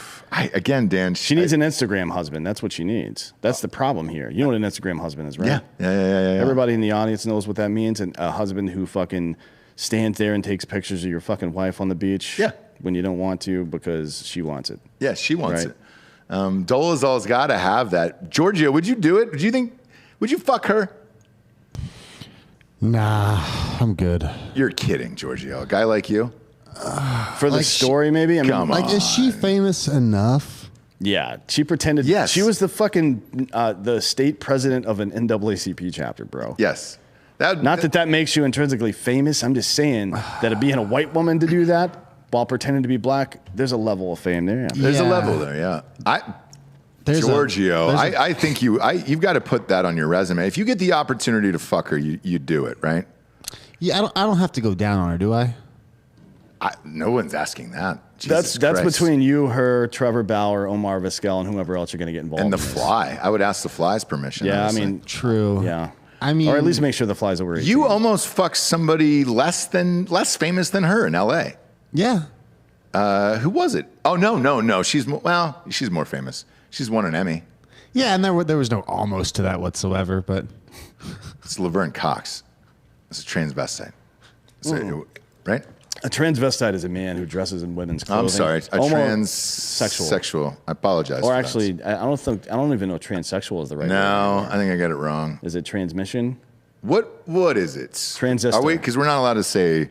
Again, Dan. She needs an Instagram husband. That's what she needs. That's the problem here. You know what an Instagram husband is, right? Yeah. Everybody in the audience knows what that means. And a husband who fucking stands there and takes pictures of your fucking wife on the beach when you don't want to because she wants it. Yeah, she wants it. Dolezal's got to have that. Giorgio, would you do it? Would you fuck her? Nah, I'm good. You're kidding, Giorgio. A guy like you? For the story, maybe? Come on. Is she famous enough? Yeah, she pretended. Yes. She was the fucking the state president of an NAACP chapter, bro. Yes. Not that makes you intrinsically famous. I'm just saying that being a white woman to do that while pretending to be black, there's a level of fame there. There's a level there, yeah. Giorgio, I think you've got to put that on your resume. If you get the opportunity to fuck her, you do it, right? Yeah, I don't have to go down on her, do I? No one's asking that. Jesus That's Christ. between you, her, Trevor Bauer, Omar Vizquel, and whoever else you're going to get involved. And the in this. fly. I would ask the fly's permission. Yeah, honestly. I mean, True. yeah. I mean, or at least make sure the fly's over 18. You almost fucked somebody less famous than her in L.A. yeah. Who was it? Oh no. She's more famous. She's won an Emmy. Yeah, and there was no almost to that whatsoever, but It's Laverne Cox. It's a transvestite. Right? A transvestite is a man who dresses in women's clothing. I'm sorry. A Homosexual. transsexual. I apologize. Or for actually, that. I don't even know if transsexual is the right word. No, I think I got it wrong. Is it transmission? What is it? Transistor. Are we? Because we're not allowed to say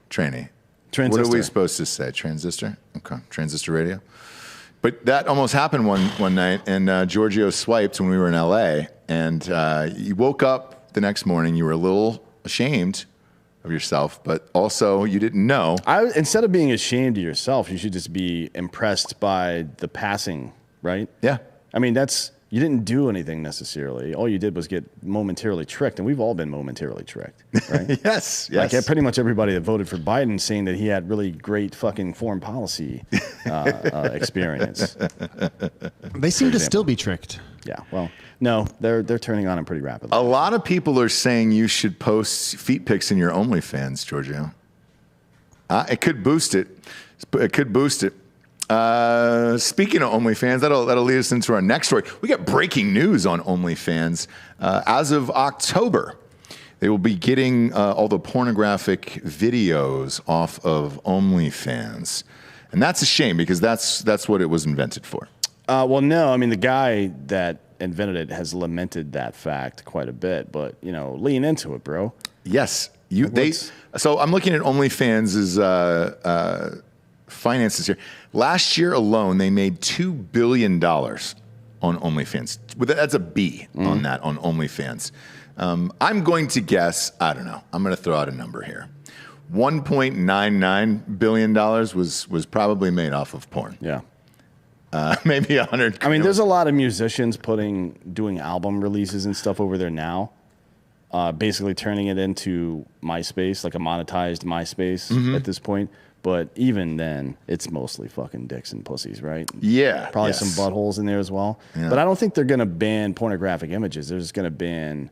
tranny. Transistor. What are we supposed to say? Transistor? Okay. Transistor radio. But that almost happened one night, and Giorgio swiped when we were in L.A., and you woke up the next morning, you were a little ashamed of yourself, but also you didn't know. Instead of being ashamed of yourself, you should just be impressed by the passing, right? Yeah. I mean, you didn't do anything necessarily. All you did was get momentarily tricked, and we've all been momentarily tricked, right? Yes. Like pretty much everybody that voted for Biden saying that he had really great fucking foreign policy experience. they seem to still be tricked. Yeah, well, no, they're turning on him pretty rapidly. A lot of people are saying you should post feet pics in your OnlyFans, Giorgio. It could boost it. It could boost it. Speaking of OnlyFans, that'll lead us into our next story. We got breaking news on OnlyFans. As of October, they will be getting all the pornographic videos off of OnlyFans. And that's a shame because that's what it was invented for. Well, no, I mean, the guy that invented it has lamented that fact quite a bit, but, lean into it, bro. Yes. So I'm looking at OnlyFans' finances here. Last year alone, they made $2 billion on OnlyFans. That's a B on that, on OnlyFans. I'm going to guess, I don't know, I'm going to throw out a number here. $1.99 billion was probably made off of porn. Yeah. Maybe 100. I mean, there's a lot of musicians doing album releases and stuff over there now. Basically turning it into MySpace, like a monetized MySpace at this point. But even then, it's mostly fucking dicks and pussies, right? Yeah. Probably some buttholes in there as well. Yeah. But I don't think they're going to ban pornographic images. They're just going to ban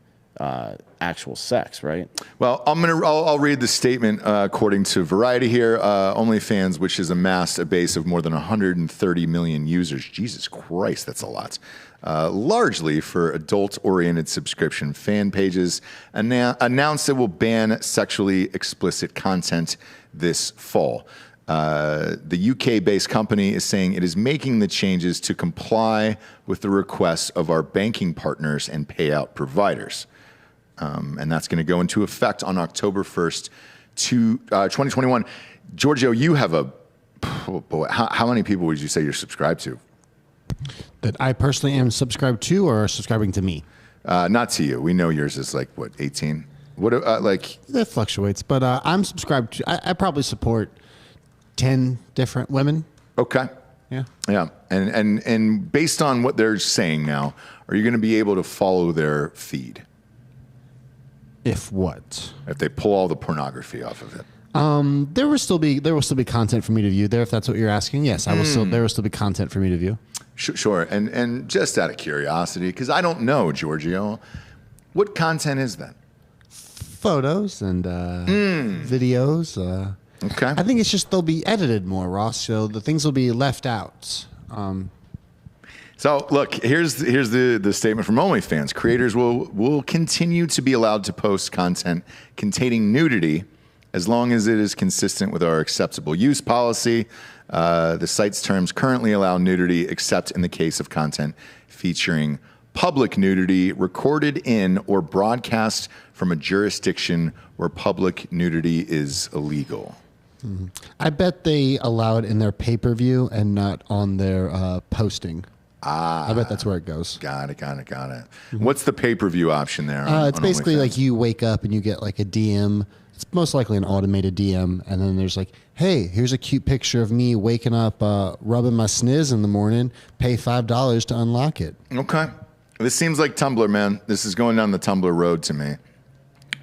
actual sex, right? Well, I'll read the statement according to Variety here. OnlyFans, which has amassed a base of more than 130 million users. Jesus Christ, that's a lot. Largely for adult-oriented subscription fan pages, announced it will ban sexually explicit content this fall. The UK-based company is saying it is making the changes to comply with the requests of our banking partners and payout providers. And that's going to go into effect on October 1st, 2021. Giorgio, you have how many people would you say you're subscribed to? That I personally am subscribed to or subscribing to me? Not to you. We know yours is 18? What That fluctuates, but I'm subscribed to. I probably support 10 different women. Okay. Yeah. Yeah. And based on what they're saying now, are you going to be able to follow their feed? If what? If they pull all the pornography off of it. There will still be content for me to view there. If that's what you're asking, yes, there will still be content for me to view. Sure. And just out of curiosity, because I don't know, Giorgio, what content is that? Photos and videos. Okay. I think it's just they'll be edited more, Ross. So the things will be left out. So look, here's the statement from OnlyFans. Creators will continue to be allowed to post content containing nudity as long as it is consistent with our acceptable use policy. The site's terms currently allow nudity except in the case of content featuring public nudity recorded in or broadcast from a jurisdiction where public nudity is illegal. Mm-hmm. I bet they allow it in their pay-per-view and not on their posting. I bet that's where it goes. Got it. Mm-hmm. What's the pay-per-view option there? It's basically like you wake up and you get like a DM It's most likely an automated DM, and then there's like, hey, here's a cute picture of me waking up, rubbing my sniz in the morning. Pay $5 to unlock it. Okay. This seems like Tumblr, man. This is going down the Tumblr road to me.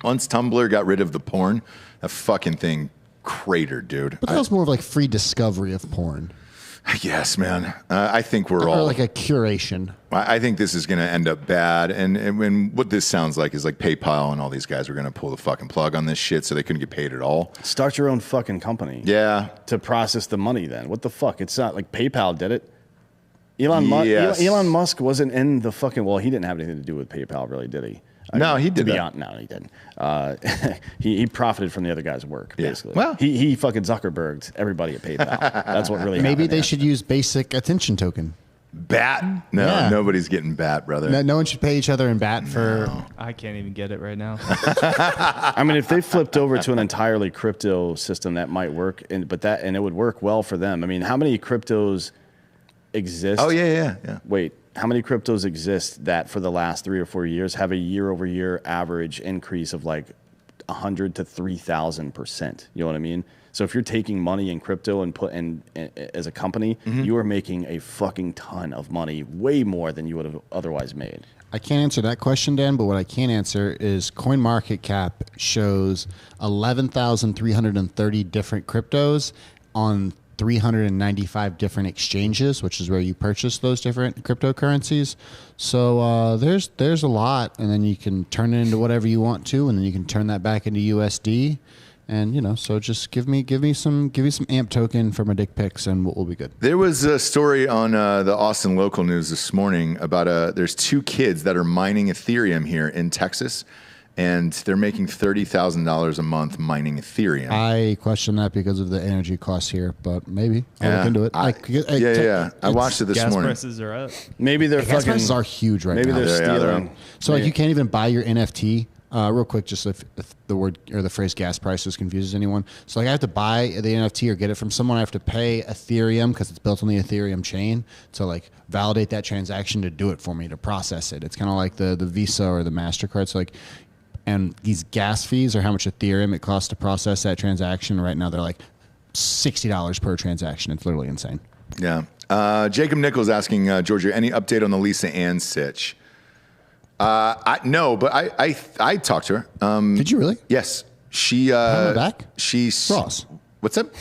Once Tumblr got rid of the porn, that fucking thing cratered, dude. But that was more of like free discovery of porn. Yes, man. I think we're Or all like a curation. I think this is going to end up bad. And what this sounds like is like PayPal and all these guys are going to pull the fucking plug on this shit so they couldn't get paid at all. Start your own fucking company. Yeah. To process the money then. What the fuck? It's not like PayPal did it. Elon Musk wasn't in the fucking... Well, he didn't have anything to do with PayPal, really, did he? No, he did that. No, he didn't. He profited from the other guy's work, basically. Well, he fucking Zuckerberged everybody at PayPal. That's what really happened. Maybe they should use basic attention token. Bat? No, Yeah. Nobody's getting bat, brother. No one should pay each other in bat for... I can't even get it right now. I mean, if they flipped over to an entirely crypto system, that might work, and it would work well for them. I mean, how many cryptos exist? Oh, yeah. Wait, how many cryptos exist that for the last 3 or 4 years have a year-over-year average increase of like 100 to 3,000%? You know what I mean? So if you're taking money in crypto and put in as a company, you are making a fucking ton of money, way more than you would have otherwise made. I can't answer that question, Dan, but what I can answer is CoinMarketCap shows 11,330 different cryptos on 395 different exchanges, which is where you purchase those different cryptocurrencies. So there's a lot, and then you can turn it into whatever you want to, and then you can turn that back into USD. And so just give me some AMP token for my dick pics, and we'll be good. There was a story on the Austin local news this morning about there's 2 kids that are mining Ethereum here in Texas, and they're making $30,000 a month mining Ethereum. I question that because of the energy costs here, but maybe I'll look into it. I watched it this Gas morning. prices are up. Maybe they're Gas fucking... prices are huge right Maybe now. they're stealing. So like you can't even buy your NFT. Real quick, just if the word or the phrase gas prices confuses anyone. So like I have to buy the NFT or get it from someone. I have to pay Ethereum because it's built on the Ethereum chain to like validate that transaction to do it for me, to process it. It's kind of like the Visa or the MasterCard. So like, and these gas fees are how much Ethereum it costs to process that transaction. Right now they're like $60 per transaction. It's literally insane. Yeah. Jacob Nichols asking, Georgia, any update on the Lisa Ann sitch? No, but I talked to her. Did you really? Yes. She back? She's Ross. What's up?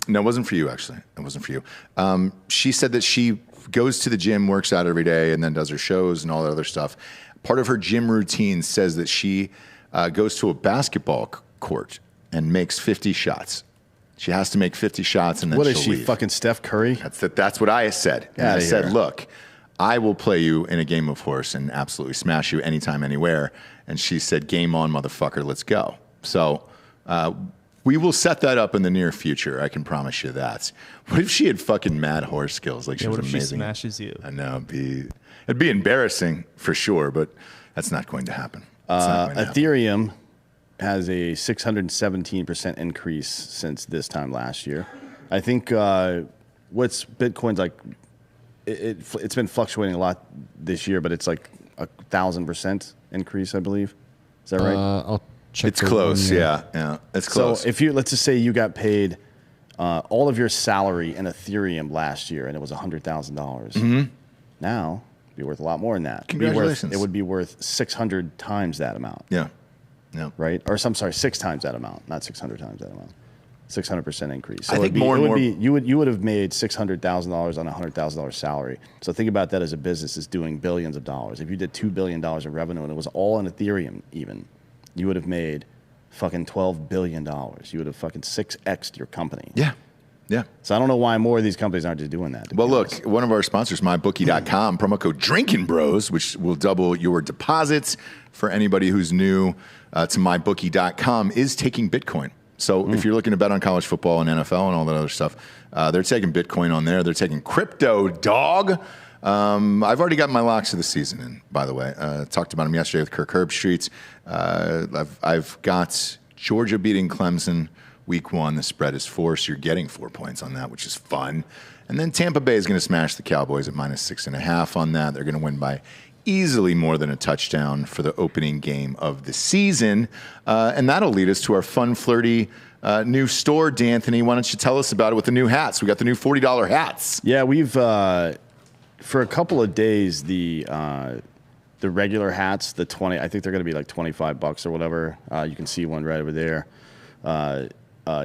No, it wasn't for you, actually. It wasn't for you. She said that she goes to the gym, works out every day, and then does her shows and all that other stuff. Part of her gym routine says that she goes to a basketball court and makes 50 shots. She has to make 50 shots and then What she'll is she, leave. fucking Steph Curry? That's what I said. And I Outta said, here. look, I will play you in a game of horse and absolutely smash you anytime, anywhere. And she said, game on, motherfucker, let's go. So we will set that up in the near future. I can promise you that. What if she had fucking mad horse skills? Like she was What if she amazing. smashes you? I know. It'd be embarrassing for sure, but that's not going to happen. It's not going to happen. Ethereum has a 617% increase since this time last year. I think what's Bitcoin's like, it's been fluctuating a lot this year, but it's like 1,000% increase, I believe. Is that right? I'll check. It's close. Yeah. It's close. So if let's just say you got paid all of your salary in Ethereum last year, and it was $100,000. Now it'd be worth a lot more than that. Congratulations. It would be worth 600 times that amount. Yeah. Right? Or I'm sorry, 6 times that amount, not 600 times that amount. 600% increase. So I think more and more. You would have made $600,000 on a $100,000 salary. So think about that as a business is doing billions of dollars. If you did $2 billion of revenue and it was all in Ethereum, even, you would have made fucking $12 billion. You would have fucking 6x'd your company. Yeah. So I don't know why more of these companies aren't just doing that. Well, look, one of our sponsors, MyBookie.com, promo code Drinkin Bros, which will double your deposits for anybody who's new to MyBookie.com, is taking Bitcoin. So if you're looking to bet on college football and NFL and all that other stuff, they're taking Bitcoin on there. They're taking crypto, dog. I've already got my locks of the season in, by the way. Talked about them yesterday with Kirk Herbstreit. I've got Georgia beating Clemson week 1. The spread is 4, so you're getting 4 points on that, which is fun. And then Tampa Bay is going to smash the Cowboys at -6.5 on that. They're going to win by easily more than a touchdown for the opening game of the season. And that'll lead us to our fun, flirty new store. D'Anthony, why don't you tell us about it with the new hats? We got the new $40 hats. Yeah, we've for a couple of days the regular hats, the 20. I think they're going to be like $25 or whatever. You can see one right over there.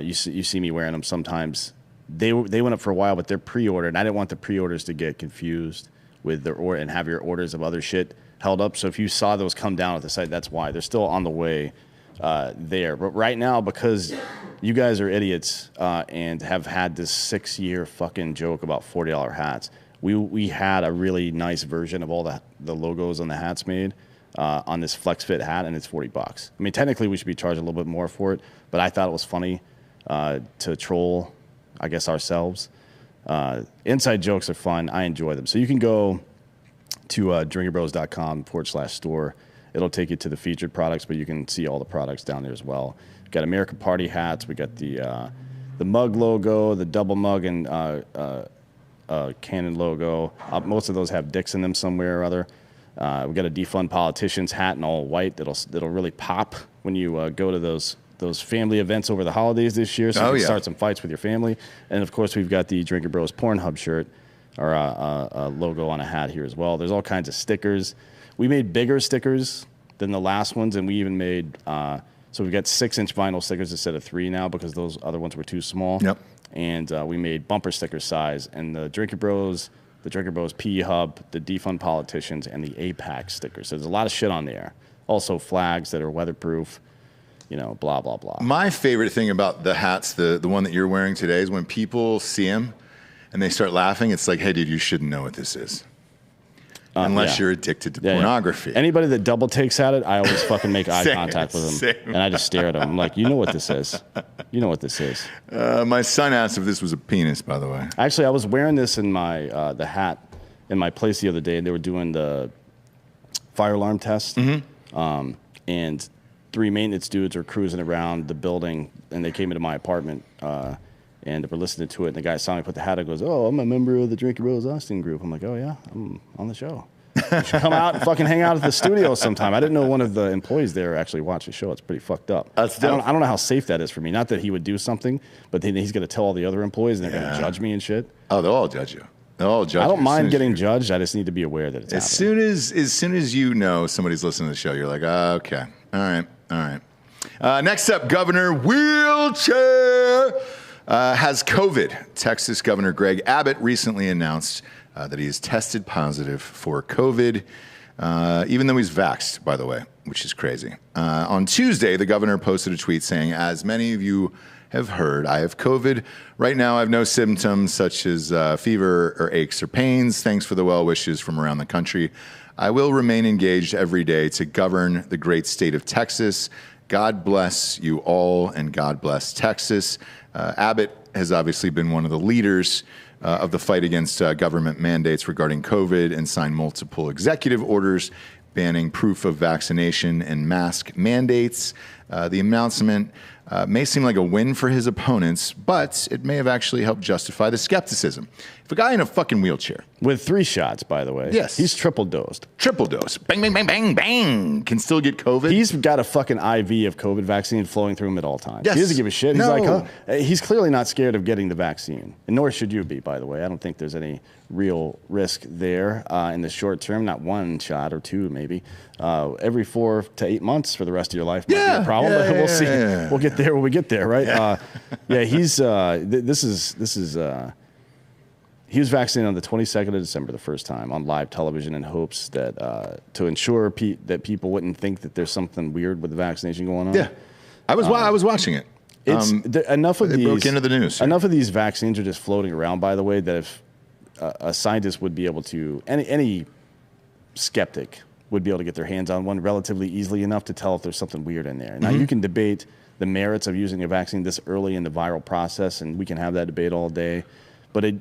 You see me wearing them sometimes. They went up for a while, but they're pre-ordered. And I didn't want the pre-orders to get confused with their order and have your orders of other shit held up. So if you saw those come down at the site, that's why. They're still on the way there. But right now, because you guys are idiots and have had this 6-year fucking joke about $40 hats, we had a really nice version of all the logos on the hats made on this Flex Fit hat, and it's $40. I mean, technically we should be charged a little bit more for it, but I thought it was funny to troll, I guess, ourselves. Inside jokes are fun. I enjoy them. So you can go to drinkinbros.com/store. It'll take you to the featured products, but you can see all the products down there as well. We've got American Party hats. We got the mug logo, the double mug and Canon logo. Most of those have dicks in them somewhere or other. We got a defund politicians hat in all white that'll really pop when you go to those family events over the holidays this year, so you can start some fights with your family. And of course, we've got the Drinkin' Bros Pornhub shirt, or a logo on a hat here as well. There's all kinds of stickers. We made bigger stickers than the last ones, and we even made so we've got 6-inch vinyl stickers instead of 3 now because those other ones were too small. Yep. And we made bumper sticker size, and the Drinkin' Bros PE Hub, the defund politicians, and the APAC stickers. So there's a lot of shit on there. Also flags that are weatherproof. Blah, blah, blah. My favorite thing about the hats, the one that you're wearing today, is when people see them and they start laughing. It's like, hey, dude, you shouldn't know what this is. Unless you're addicted to pornography. Yeah. Anybody that double takes at it, I always fucking make eye contact with them. And I just stare at them. I'm like, you know what this is. You know what this is. My son asked if this was a penis, by the way. Actually, I was wearing this in my the hat in my place the other day, and they were doing the fire alarm test. Mm-hmm. And 3 maintenance dudes were cruising around the building, and they came into my apartment, and they were listening to it. And the guy saw me put the hat on, goes, "Oh, I'm a member of the Drinkin' Bros Austin group." I'm like, "Oh yeah, I'm on the show. You should come out and fucking hang out at the studio sometime." I didn't know one of the employees there actually watched the show. It's pretty fucked up. I don't know how safe that is for me. Not that he would do something, but then he's going to tell all the other employees, and they're going to judge me and shit. Oh, they'll all judge you. They'll all judge. I don't you mind getting judged. I just need to be aware that it's happening. As soon as you know somebody's listening to the show, you're like, okay, all right. Next up, Governor Wheelchair has COVID. Texas Governor Greg Abbott recently announced that he has tested positive for COVID, even though he's vaxxed, by the way, which is crazy. On Tuesday, the governor posted a tweet saying, "As many of you have heard, I have COVID. Right now, I have no symptoms such as fever or aches or pains. Thanks for the well wishes from around the country. I will remain engaged every day to govern the great state of Texas. God bless you all, and God bless Texas." Abbott has obviously been one of the leaders of the fight against government mandates regarding COVID and signed multiple executive orders banning proof of vaccination and mask mandates. The announcement may seem like a win for his opponents, but it may have actually helped justify the skepticism. If a guy in a fucking wheelchair with 3 shots, by the way, yes, he's triple dosed, bang, bang, bang, bang, bang, can still get COVID. He's got a fucking IV of COVID vaccine flowing through him at all times. Yes. He doesn't give a shit. He's No. like, huh? He's clearly not scared of getting the vaccine, and nor should you be, by the way. I don't think there's any real risk there in the short term. Not 1 shot or 2, maybe. Every 4 to 8 months for the rest of your life might be a problem. But we'll see. We'll get there when we get there, right? He's he was vaccinated on the 22nd of December the first time on live television in hopes that to ensure that people wouldn't think that there's something weird with the vaccination going on. Yeah, I was watching it. It's enough of these broke into the news. Enough of these vaccines are just floating around. By the way, that if a scientist would be able to, any skeptic would be able to get their hands on one relatively easily enough to tell if there's something weird in there. Now you can debate the merits of using a vaccine this early in the viral process, and we can have that debate all day. But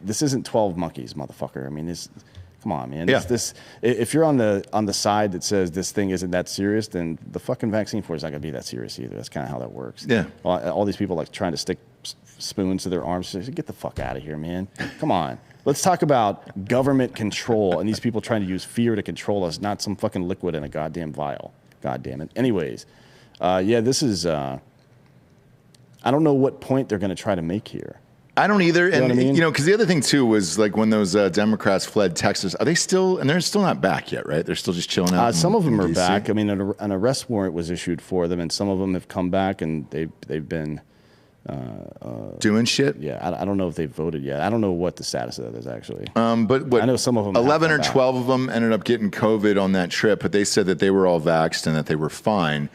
this isn't 12 monkeys, motherfucker. I mean, Come on, man. Yeah. If you're on the side that says this thing isn't that serious, then the fucking vaccine for it's not going to be that serious either. That's kind of how that works. Yeah. All these people like trying to stick spoons to their arms. Get the fuck out of here, man. Come on. Let's talk about government control and these people trying to use fear to control us, not some fucking liquid in a goddamn vial. God damn it. Anyways, this is. I don't know what point they're going to try to make here. I don't either. You know And, what I mean? because the other thing, too, was like when those Democrats fled Texas, are they still, and they're still not back yet, right? They're still just chilling out. Some of them are DC? back. I mean, an arrest warrant was issued for them, and some of them have come back, and they've been doing shit. Yeah, I don't know if they've voted yet. I don't know what the status of that is actually. But what, I know some of them. 11 or have come 12 of them ended up getting COVID on that trip, but they said that they were all vaxxed and that they were fine.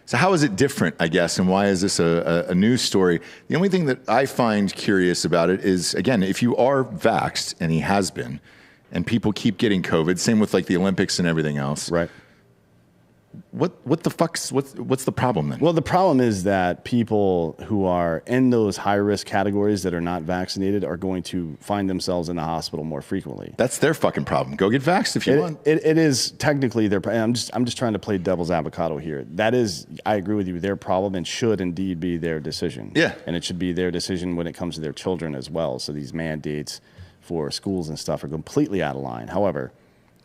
So how is it different, I guess, and why is this a news story? The only thing that I find curious about it is, again, if you are vaxxed, and he has been, and people keep getting COVID, same with like the Olympics and everything else. Right. What the fuck's what's the problem then? Well, the problem is that people who are in those high risk categories that are not vaccinated are going to find themselves in the hospital more frequently. That's their fucking problem. Go get vaxxed if you want. It is technically their. I'm just trying to play devil's avocado here. That is, I agree with you. Their problem and should indeed be their decision. Yeah. And it should be their decision when it comes to their children as well. So these mandates for schools and stuff are completely out of line. However,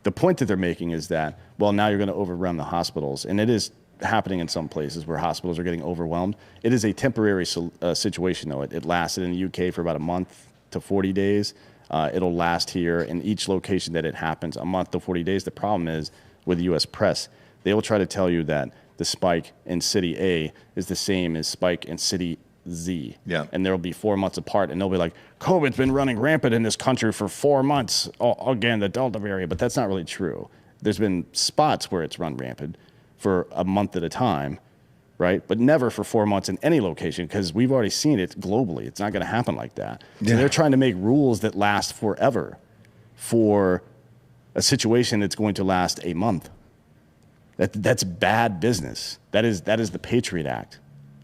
the point that they're making is that, well, now you're going to overrun the hospitals. And it is happening in some places where hospitals are getting overwhelmed. It is a temporary situation, though. It lasted in the UK for about a month to 40 days. It'll last here in each location that it happens a month to 40 days. The problem is with the U.S. press, they will try to tell you that the spike in city A is the same as spike in city Z. Yeah. And there will be 4 months apart, and they'll be like, COVID's been running rampant in this country for 4 months. Oh, again, the Delta variant. But that's not really true. There's been spots where it's run rampant for a month at a time, right? But never for 4 months in any location, because we've already seen it globally. It's not going to happen like that. Yeah. So they're trying to make rules that last forever for a situation that's going to last a month. That's bad business. That is the Patriot Act,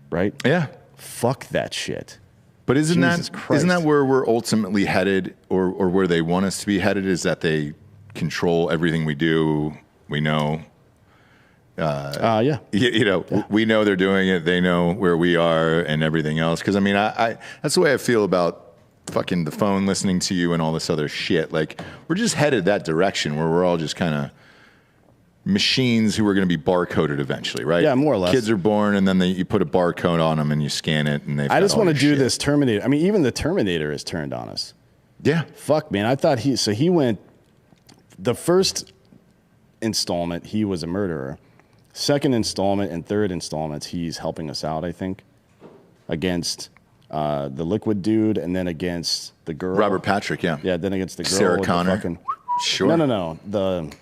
right? Yeah. Fuck that shit. But isn't Jesus Christ. that where we're ultimately headed, or where they want us to be headed? Is that they control everything we do? We know. Yeah. We know they're doing it. They know where we are and everything else. Because I mean, I that's the way I feel about fucking the phone, listening to you, and all this other shit. Like we're just headed that direction where we're all just kind of machines who are going to be barcoded eventually, right? Yeah, more or less. Kids are born, and then you put a barcode on them, and you scan it, and they. I just want to do this Terminator. I mean, even the Terminator is turned on us. Yeah. Fuck, man. I thought he went. The first installment, he was a murderer. Second installment and third installments, he's helping us out, I think, against the liquid dude, and then against the girl. Robert Patrick, yeah. Yeah, then against the girl. Sarah with Connor. The fucking, Sure. No. The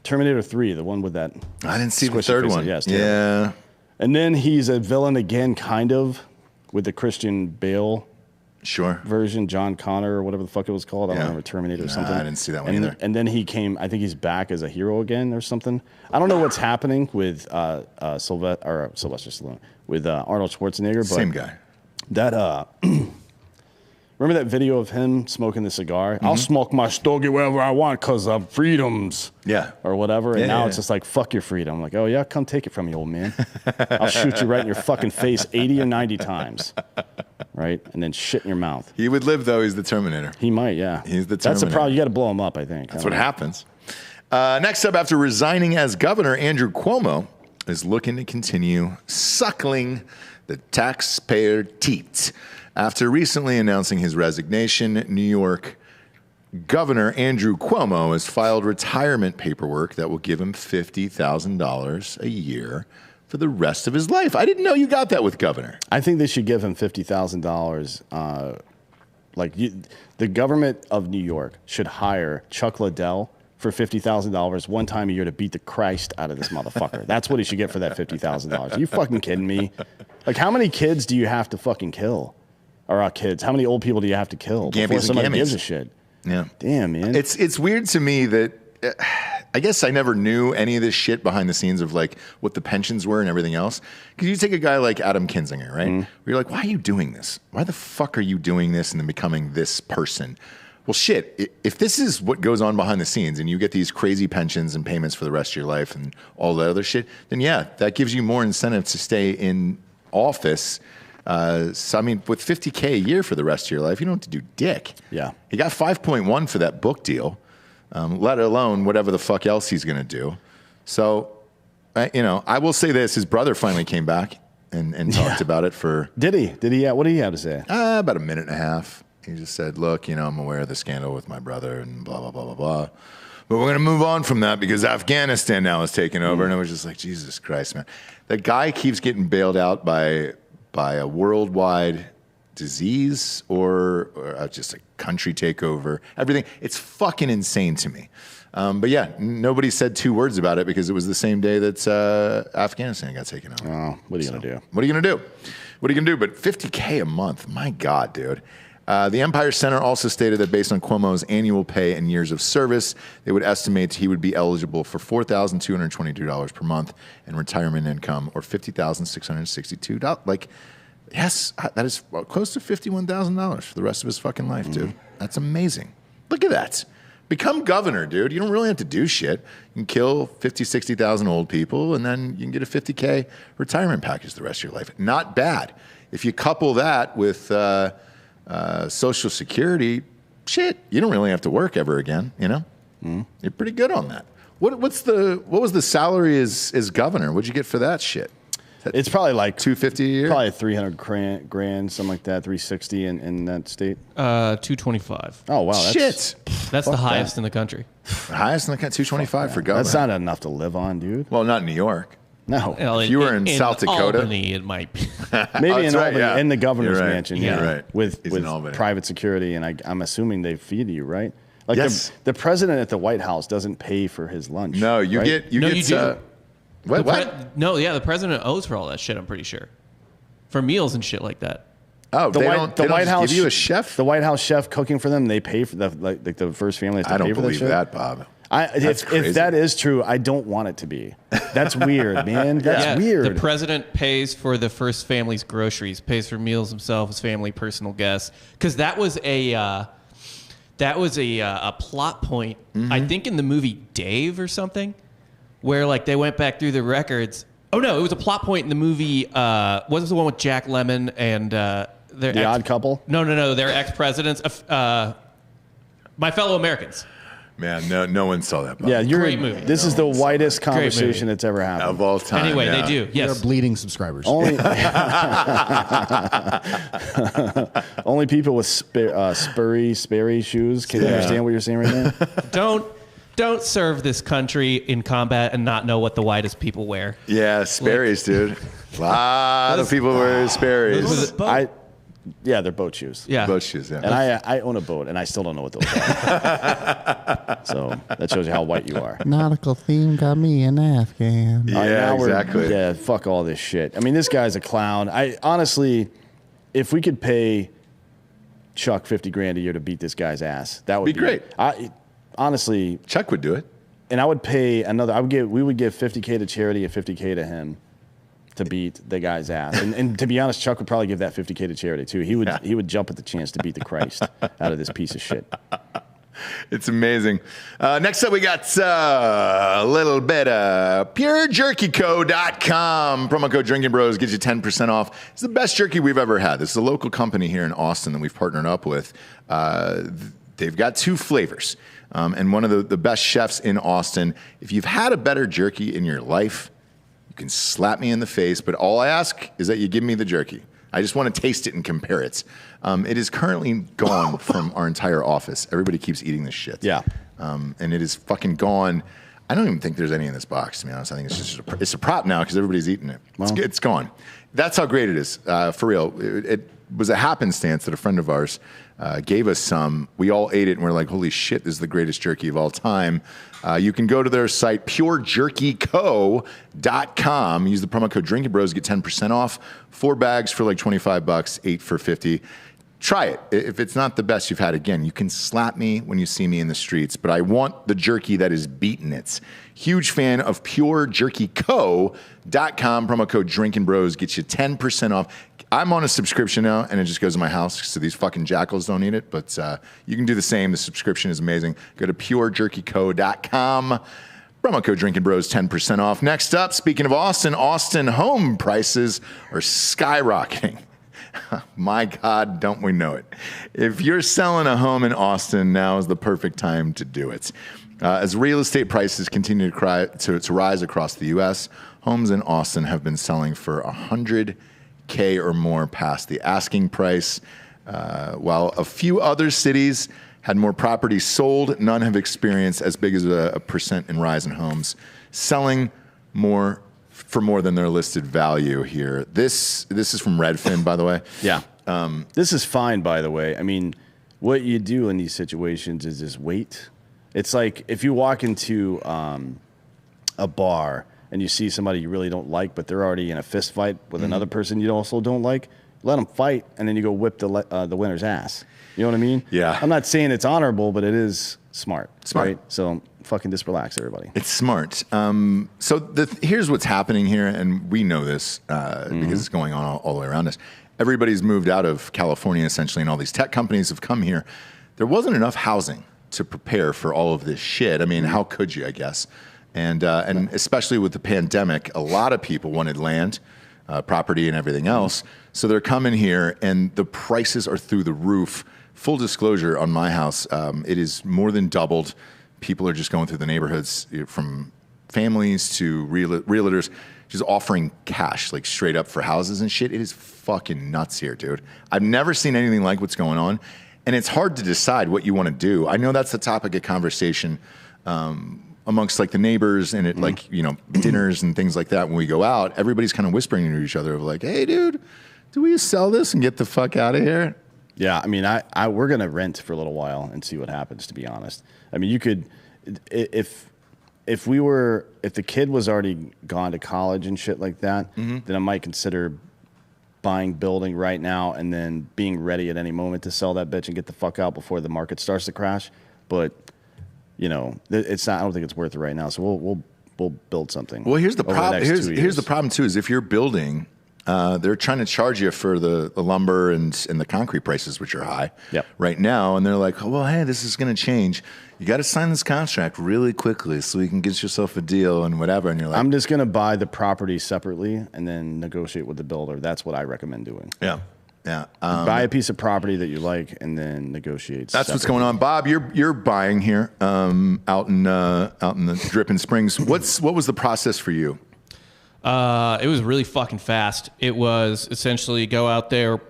Terminator 3, the one with that. I didn't see the squishy third face. one. Yeah, it's terrible. Yeah. And then he's a villain again, kind of, with the Christian Bale Sure. version, John Connor or whatever the fuck it was called. I don't Yeah. remember, Terminator or Nah, something. I didn't see that one and, either. And then he came, I think he's back as a hero again or something. I don't know what's happening with Sylvester Stallone, with Arnold Schwarzenegger. But Same guy. That, remember that video of him smoking the cigar? Mm-hmm. I'll smoke my stogie wherever I want because of freedoms. Yeah. Or whatever. And Yeah, now yeah, it's yeah. just like, fuck your freedom. I'm like, oh, yeah, come take it from me, old man. I'll shoot you right in your fucking face 80 or 90 times. Right? And then shit in your mouth. He would live, though. He's the Terminator. He might, yeah. He's the That's the Terminator. problem. You got to blow him up, I think. That's what happens. Next up, after resigning as governor, Andrew Cuomo is looking to continue suckling the taxpayer teat. After recently announcing his resignation, New York Governor Andrew Cuomo has filed retirement paperwork that will give him $50,000 a year for the rest of his life. I didn't know you got that with governor. I think they should give him $50,000. The government of New York should hire Chuck Liddell for $50,000 one time a year to beat the Christ out of this motherfucker. That's what he should get for that $50,000. Are you fucking kidding me? Like, how many kids do you have to fucking kill? Or kids? How many old people do you have to kill before Gambies and somebody gammies. gives a shit? Yeah. Damn, man. It's weird to me that I guess I never knew any of this shit behind the scenes of like what the pensions were and everything else. Because you take a guy like Adam Kinzinger, right? Where you're like, why are you doing this? Why the fuck are you doing this and then becoming this person? well, shit, if this is what goes on behind the scenes and you get these crazy pensions and payments for the rest of your life and all that other shit, then yeah, that gives you more incentive to stay in office. So, I mean, with $50K a year for the rest of your life, you don't have to do dick. Yeah. He got 5.1 for that book deal, let alone whatever the fuck else he's going to do. So, I will say this. His brother finally came back and talked about it for... Did he? What did he have to say? About a minute and a half. He just said, look, I'm aware of the scandal with my brother and blah, blah, blah, blah, blah. But we're going to move on from that because Afghanistan now is taking over. And I was just like, Jesus Christ, man. That guy keeps getting bailed out by a worldwide disease or just a country takeover. Everything. It's fucking insane to me. But yeah, nobody said 2 words about it because it was the same day that Afghanistan got taken over. Oh, what are you going to do? What are you going to do? What are you going to do? But $50K a month, my God, dude. The Empire Center also stated that based on Cuomo's annual pay and years of service, they would estimate he would be eligible for $4,222 per month in retirement income or $50,662. Like, yes, that is close to $51,000 for the rest of his fucking life, dude. That's amazing. Look at that. Become governor, dude. You don't really have to do shit. You can kill 50, 60,000 old people, and then you can get a $50K retirement package the rest of your life. Not bad. If you couple that with Social Security, shit, you don't really have to work ever again, You're pretty good on that. What was the salary as governor? What'd you get for that shit? It's probably like $250 a year? Probably 300 grand, something like that, 360 in that state. 225. Oh, wow. Shit. That's the highest in the country. The highest in the country, 225 for governor. That's not enough to live on, dude. Well, not in New York. No. Well, If you were in South Dakota? Albany, it might be. Maybe in right, Albany, yeah. in the governor's You're right. mansion, You're yeah, right. with He's in Albany. private security, and I'm assuming they feed you, right? Like Yes. the president at the White House doesn't pay for his lunch. No, you right? get No, you do. What? No, yeah, the president owes for all that shit, I'm pretty sure. For meals and shit like that. Oh, The they White, don't, the they don't White just House give you a chef? The White House chef cooking for them. They pay for the first family. Has to I pay don't for believe shit. that, Bob. If crazy. that is true, I don't want it to be. That's weird, man. That's weird. The president pays for the first family's groceries, pays for meals himself, his family, personal guests. Because that was a plot point, I think, in the movie Dave or something, where like they went back through the records. Oh no, it was a plot point in the movie. What was the one with Jack Lemmon and The Odd Couple? No, their ex-presidents. My Fellow Americans. Man, no one saw that, Bob. Yeah, Great movie. This is the whitest movie. conversation that's ever happened. Of all time. Anyway, yeah. they do. We are Yes. bleeding subscribers. Only people with Sperry shoes can understand what you're saying right now. Don't serve this country in combat and not know what the whitest people wear. Yeah, Sperry's, dude. A lot of people wear Sperry's. Yeah, they're boat shoes. Yeah. Boat shoes, yeah. And I own a boat, and I still don't know what those are. So that shows you how white you are. Nautical theme got me an Afghan. Yeah, Now exactly. Yeah, fuck all this shit. I mean, this guy's a clown. I honestly, if we could pay Chuck 50 grand a year to beat this guy's ass, that would Be great. Honestly, Chuck would do it. and I would pay another. We would give 50K to charity and 50K to him to beat the guy's ass. And to be honest, Chuck would probably give that 50K to charity too. He would jump at the chance to beat the Christ out of this piece of shit. It's amazing. Next up, we got a little bit of purejerkyco.com. Promo code Drinkin Bros gets you 10% off. It's the best jerky we've ever had. This is a local company here in Austin that we've partnered up with. They've got 2 flavors. And one of the best chefs in Austin. If you've had a better jerky in your life, you can slap me in the face, but all I ask is that you give me the jerky. I just want to taste it and compare it. It is currently gone from our entire office. Everybody keeps eating this shit. Yeah. And it is fucking gone. I don't even think there's any in this box, to be honest. I think it's just it's a prop now because everybody's eating it. It's gone. That's how great it is, for real. It was a happenstance that a friend of ours gave us some. We all ate it and we're like, holy shit, this is the greatest jerky of all time. You can go to their site, purejerkyco.com. Use the promo code Drinkin Bros, get 10% off. 4 bags for like $25, 8 for $50. try it. If it's not the best you've had, again, you can slap me when you see me in the streets, but I want the jerky that is beaten it. Huge fan of purejerkyco.com. Promo code Drinkin Bros gets you 10% off. I'm on a subscription now, and it just goes to my house, so these fucking jackals don't eat it, but you can do the same. The subscription is amazing. Go to purejerkyco.com. Promo code Drinkin Bros, 10% off. Next up, speaking of Austin, Austin home prices are skyrocketing. My God, don't we know it? If you're selling a home in Austin, now is the perfect time to do it. As real estate prices continue to rise across the U.S., homes in Austin have been selling for $100K or more past the asking price. While a few other cities had more properties sold, none have experienced as big as a percent in rise in homes selling for more than their listed value here. This is from Redfin, by the way. Yeah. This is fine, by the way. I mean, what you do in these situations is just wait. It's like if you walk into a bar and you see somebody you really don't like, but they're already in a fist fight with another person you also don't like, let them fight, and then you go whip the winner's ass. You know what I mean? Yeah. I'm not saying it's honorable, but it is smart. Smart. Right? So fucking just relax, everybody. It's smart. So here's what's happening here, and we know this because it's going on all the way around us. Everybody's moved out of California, essentially, and all these tech companies have come here. There wasn't enough housing to prepare for all of this shit. I mean, how could you, I guess? And especially with the pandemic, a lot of people wanted land, property, and everything else. So they're coming here, and the prices are through the roof. Full disclosure on my house, it is more than doubled. People are just going through the neighborhoods, from families to realtors, just offering cash, like straight up for houses and shit. It is fucking nuts here, dude. I've never seen anything like what's going on. And it's hard to decide what you want to do. I know that's the topic of conversation amongst like the neighbors and like, dinners and things like that. When we go out, everybody's kind of whispering to each other of like, hey, dude, do we sell this and get the fuck out of here? Yeah, I mean, we're gonna rent for a little while and see what happens. To be honest, I mean, you could, if the kid was already gone to college and shit like that, then I might consider buying building right now and then being ready at any moment to sell that bitch and get the fuck out before the market starts to crash. But it's not. I don't think it's worth it right now. So we'll build something. Well, here's the problem. Here's the problem too: is if you're building. They're trying to charge you for the lumber and the concrete prices, which are high right now. And they're like, oh, well, hey, this is going to change. You got to sign this contract really quickly so you can get yourself a deal and whatever. And you're like, I'm just going to buy the property separately and then negotiate with the builder. That's what I recommend doing. Yeah. Yeah. Buy a piece of property that you like and then negotiate. That's what's going on. Bob, you're buying here out in the Drippin' Springs. What was the process for you? It was really fucking fast. It was essentially go out there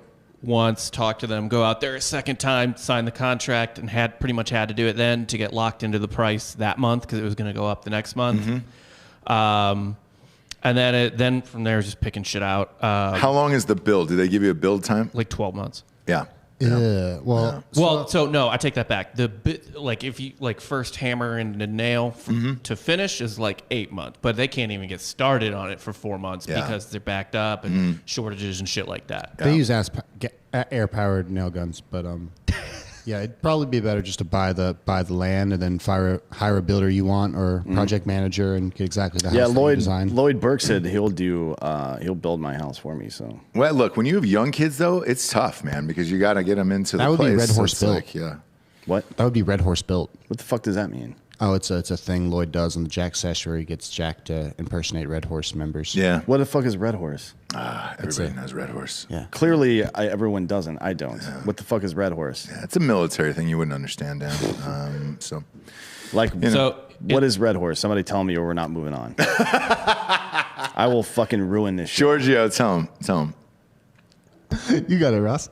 once, talk to them, go out there a second time, sign the contract, and pretty much had to do it then to get locked into the price that month because it was going to go up the next month. And then from there, just picking shit out. How long is the build? Do they give you a build time? Like 12 months. Yeah. Yeah. Well, so no, I take that back. If you first hammer and the nail to finish is like 8 months, but they can't even get started on it for 4 months because they're backed up and shortages and shit like that. They use air-powered nail guns, but yeah, it'd probably be better just to buy the land and then hire a builder you want or project manager and get exactly the house that you design. Lloyd Burke said he'll build my house for me. So well, look, when you have young kids though, it's tough, man, because you got to get them into the place. That would be Red Horse Built. What? That would be Red Horse Built. What the fuck does that mean? Oh, it's a thing Lloyd does on the Jack Sesh where he gets Jack to impersonate Red Horse members. Yeah. What the fuck is Red Horse? Everybody knows Red Horse. Yeah. Clearly, everyone doesn't. I don't. Yeah. What the fuck is Red Horse? Yeah, it's a military thing you wouldn't understand, Dan. What is Red Horse? Somebody tell me or we're not moving on. I will fucking ruin this shit. Giorgio, tell him. You got it, Ross.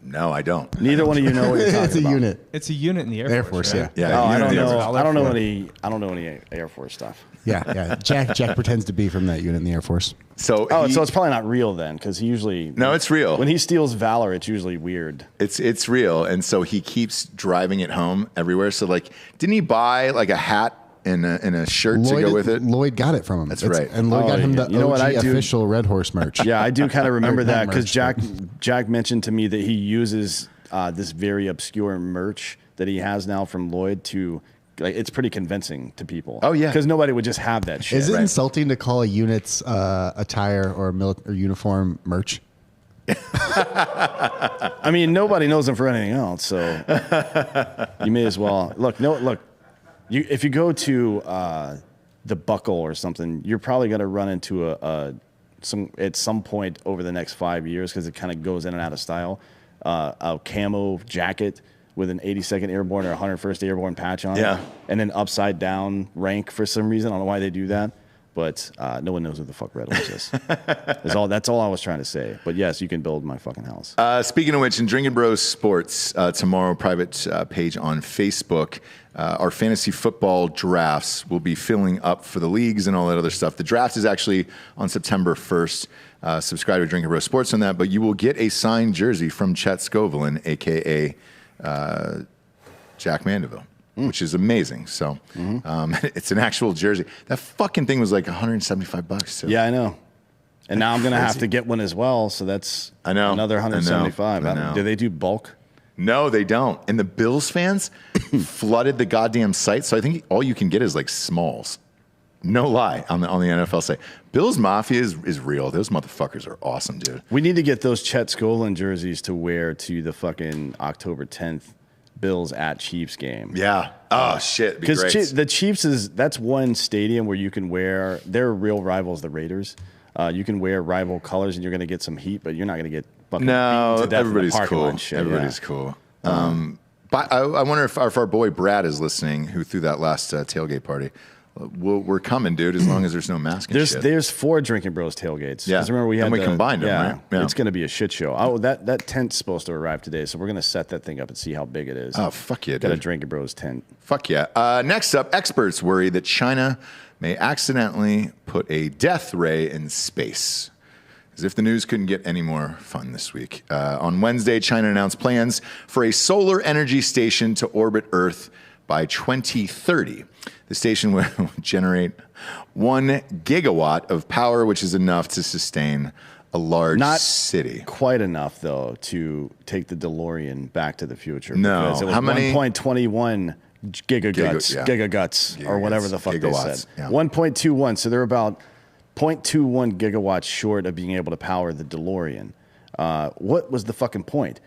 No, I don't. Neither one of you know what you're talking It's a about. unit. It's a unit in the Air Force, Force, right? Yeah. I don't know. I'll I don't know for any. I don't know any Air Force stuff. Yeah. Jack pretends to be from that unit in the Air Force. So so it's probably not real then, because he usually it's real. When he steals valor, it's usually weird. It's real, and so he keeps driving it home everywhere. So didn't he buy like a hat and a shirt to go with it. Lloyd got it from him. That's right. And Lloyd got him the you know what OG I do? official Red Horse merch. Yeah, I do kind of remember that because merch, Jack mentioned to me that he uses this very obscure merch that he has now from Lloyd to. Like, it's pretty convincing to people. Oh, yeah. Because nobody would just have that shit. Is it Right. insulting to call a unit's attire or uniform merch? I mean, nobody knows them for anything else, so you may as well look. If you go to the Buckle or something, you're probably going to run into at some point over the next 5 years because it kind of goes in and out of style. A camo jacket with an 82nd Airborne or 101st Airborne patch on it, and then upside down rank for some reason. I don't know why they do that. But no one knows who the fuck Red Horse is. That's all I was trying to say. But yes, you can build my fucking house. Speaking of which, in Drinkin' Bros Sports, tomorrow, private page on Facebook, our fantasy football drafts will be filling up for the leagues and all that other stuff. The draft is actually on September 1st. Subscribe to Drinkin' Bros Sports on that, but you will get a signed jersey from Chet Scovelin, a.k.a. Jack Mandeville. Which is amazing. So it's an actual jersey. That fucking thing was like $175 too. Yeah, I know. And now I'm going to have to get one as well. So that's another 175. I know. Do they do bulk? No, they don't. And the Bills fans flooded the goddamn site. So I think all you can get is like smalls. No lie on the NFL site. Bills Mafia is real. Those motherfuckers are awesome, dude. We need to get those Chet Scovelin jerseys to wear to the fucking October 10th Bills at Chiefs game. Yeah. Oh, shit. Because the Chiefs that's one stadium where you can wear, they're real rivals, the Raiders. You can wear rival colors and you're going to get some heat, but you're not going to get fucking beaten to death everybody's in the parking cool. lot and shit. Everybody's cool. But I wonder if our boy Brad is listening, who threw that last tailgate party. We're coming, dude, as long as there's no mask and shit. There's 4 Drinkin' Bros tailgates. Yeah. Remember we combined them, right? Yeah. It's going to be a shit show. Oh, that tent's supposed to arrive today, so we're going to set that thing up and see how big it is. Oh, fuck yeah, Got a dude. Drinkin' Bros tent. Fuck yeah. Next up, experts worry that China may accidentally put a death ray in space. As if the news couldn't get any more fun this week. On Wednesday, China announced plans for a solar energy station to orbit Earth by 2030. The station will generate 1 gigawatt of power, which is enough to sustain a large city. Quite enough, though, to take the DeLorean back to the future. No. Because it was How many? 1.21 gigaguts, or whatever the fuck gigawatts, they said. yeah. 1.21, so they're about 0.21 gigawatts short of being able to power the DeLorean. What was the fucking point?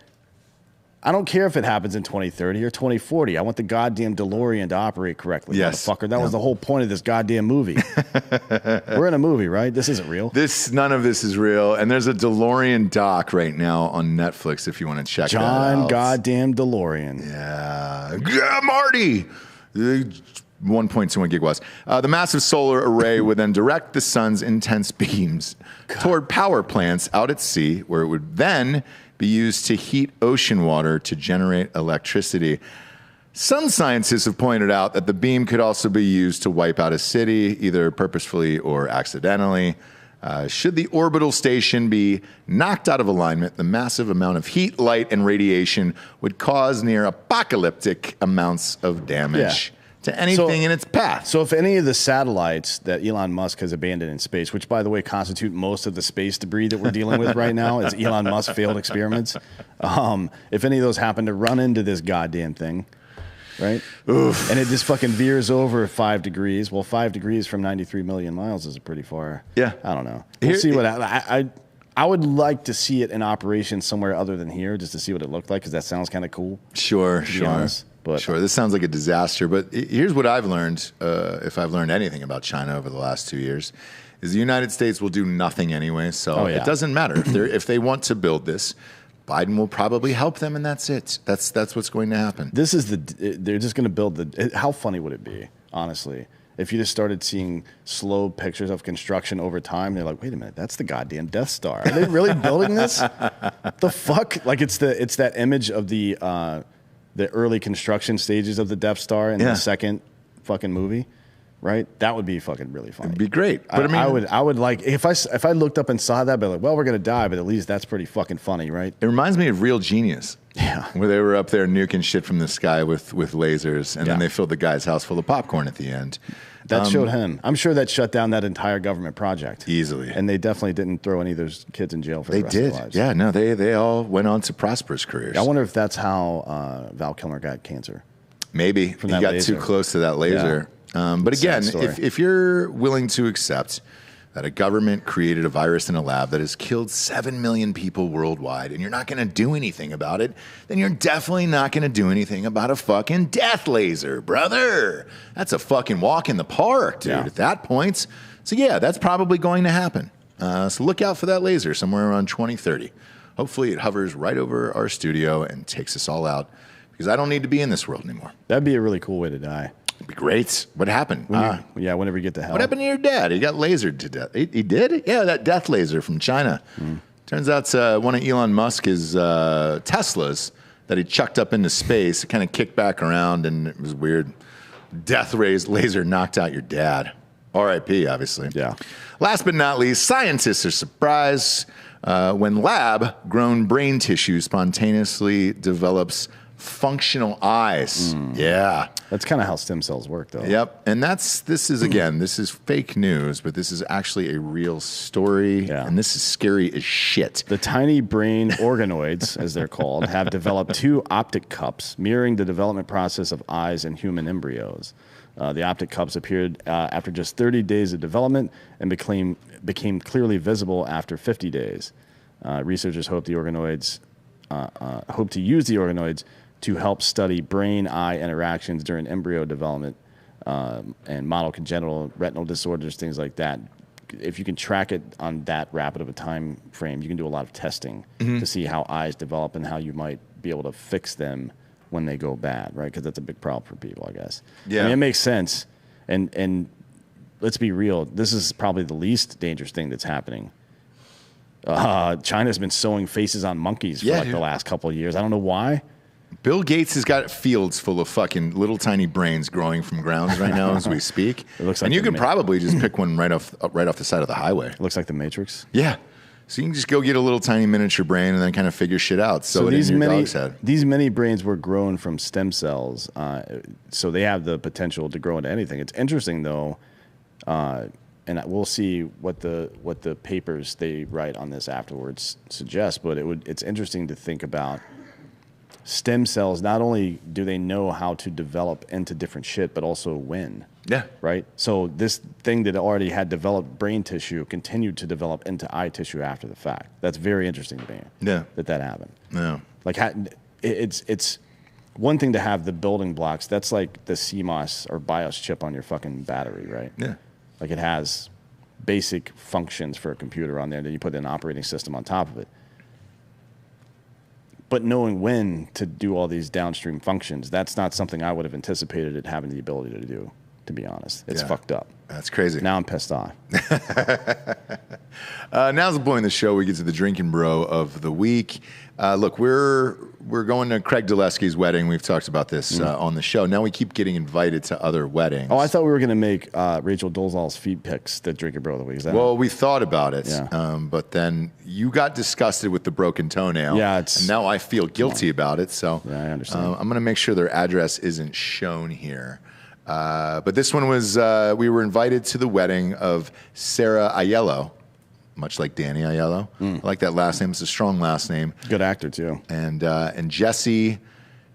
I don't care if it happens in 2030 or 2040. I want the goddamn DeLorean to operate correctly, motherfucker. That was the whole point of this goddamn movie. We're in a movie, right? This isn't real. None of this is real. And there's a DeLorean doc right now on Netflix if you want to check that out. John goddamn DeLorean. Yeah, Marty. 1.21 gigawatts. The massive solar array would then direct the sun's intense beams toward power plants out at sea, where it would then be used to heat ocean water to generate electricity. Some scientists have pointed out that the beam could also be used to wipe out a city, either purposefully or accidentally. Should the orbital station be knocked out of alignment, the massive amount of heat, light, and radiation would cause near apocalyptic amounts of damage to anything in its path. So if any of the satellites that Elon Musk has abandoned in space, which, by the way, constitute most of the space debris that we're dealing with right now, is Elon Musk failed experiments. If any of those happen to run into this goddamn thing, right? Oof. And it just fucking veers over 5 degrees. Well, 5 degrees from 93 million miles is pretty far. Yeah. I don't know. We'll see what I would like to see it in operation somewhere other than here, just to see what it looked like, because that sounds kind of cool. Sure. But sure, this sounds like a disaster. But here's what I've learned, if I've learned anything about China over the last 2 years, is the United States will do nothing anyway. So it doesn't matter. If they want to build this, Biden will probably help them, and that's it. That's what's going to happen. They're just going to build how funny would it be, honestly, if you just started seeing slow pictures of construction over time? They're like, wait a minute, that's the goddamn Death Star. Are they really building this? The fuck? Like it's that image of the early construction stages of the Death Star in the second fucking movie. right? That would be fucking really funny. It'd be great. But I would like if I looked up and saw that, I'd be like, well, we're gonna die, but at least that's pretty fucking funny, right? It reminds me of Real Genius. Yeah. Where they were up there nuking shit from the sky with lasers, and then Yeah. they filled the guy's house full of popcorn at the end. That showed him. I'm sure that shut down that entire government project Easily. and they definitely didn't throw any of those kids in jail for They the rest of did. their lives. Yeah, no, they all went on to prosperous careers. I wonder if that's how Val Kilmer got cancer. Maybe he that got laser. too close to that laser. But again, Sad story. if you're willing to accept that a government created a virus in a lab that has killed 7 million people worldwide, and you're not going to do anything about it, then you're definitely not going to do anything about a fucking death laser, brother. That's a fucking walk in the park, dude, Yeah. at that point. So yeah, that's probably going to happen. So look out for that laser somewhere around 2030. Hopefully it hovers right over our studio and takes us all out, because I don't need to be in this world anymore. That'd be a really cool way to die. It'd be great. What happened? Whenever you get to hell. What happened to your dad? He got lasered to death. He did? Yeah, that death laser from China. Turns out one of Elon Musk's Teslas that he chucked up into space, it kind of kicked back around, and it was weird. Death laser knocked out your dad. R.I.P., obviously. Yeah. Last but not least, scientists are surprised when lab-grown brain tissue spontaneously develops functional eyes. Yeah. That's kind of how stem cells work, though. Yep. And this is fake news, but this is actually a real story. Yeah. And this is scary as shit. The tiny brain organoids, as they're called, have developed 2 optic cups, mirroring the development process of eyes in human embryos. The optic cups appeared after just 30 days of development and became clearly visible after 50 days. Researchers hope to use the organoids to help study brain-eye interactions during embryo development and model congenital retinal disorders, things like that. If you can track it on that rapid of a time frame, you can do a lot of testing to see how eyes develop and how you might be able to fix them when they go bad, right? Because that's a big problem for people, I guess. Yeah. I mean, it makes sense. And let's be real, this is probably the least dangerous thing that's happening. China's been sewing faces on monkeys for the last couple of years. I don't know why. Bill Gates has got fields full of fucking little tiny brains growing from grounds right now as we speak. It looks like and you the could probably just pick one right off the side of the highway. It looks like the Matrix. Yeah. So you can just go get a little tiny miniature brain and then kind of figure shit out. So it in your dog's head. These mini brains were grown from stem cells, so they have the potential to grow into anything. It's interesting though, and we'll see what the papers they write on this afterwards suggest. But it's interesting to think about stem cells. Not only do they know how to develop into different shit, but also when. Yeah. Right? So this thing that already had developed brain tissue continued to develop into eye tissue after the fact. That's very interesting to me. Yeah. That happened. Yeah. Like it's one thing to have the building blocks. That's like the CMOS or BIOS chip on your fucking battery, right? Yeah. Like it has basic functions for a computer on there. Then you put an operating system on top of it. But knowing when to do all these downstream functions, that's not something I would have anticipated it having the ability to do, to be honest. It's fucked up. That's crazy. Now I'm pissed off. Now's the point in the show we get to the Drinkin' Bro of the week. Look, we're going to Craig Dulesky's wedding. We've talked about this on the show. Now we keep getting invited to other weddings. Oh, I thought we were going to make Rachel Dolezal's feet pics the Drinkin' Bro of the week. Is that Well, we thought about it, Yeah. but then you got disgusted with the broken toenail. Yeah, and now I feel guilty about it. So Yeah, I understand. I'm going to make sure their address isn't shown here. But this one was, we were invited to the wedding of Sarah Aiello, much like Danny Aiello. I like that last name. It's a strong last name. Good actor, too. And Jesse